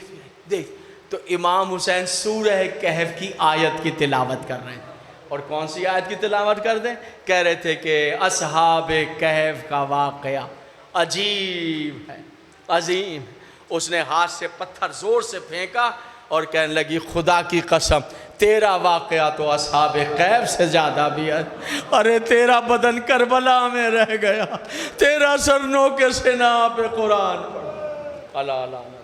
تو امام حسین سورہ کہف کی آیت کی تلاوت کر رہے ہیں. اور کون سی آیت کی تلاوت کر دیں؟ کہہ رہے تھے کہ اصحاب کہف کا واقعہ عجیب ہے، عظیم. اس نے ہاتھ سے پتھر زور سے پھینکا اور کہنے لگی خدا کی قسم تیرا واقعہ تو اصحاب کہف سے زیادہ بھی ہے. ارے تیرا بدن کربلا میں رہ گیا، تیرا سر نو کے سنا پہ قرآن پڑھ. اللہ اللہ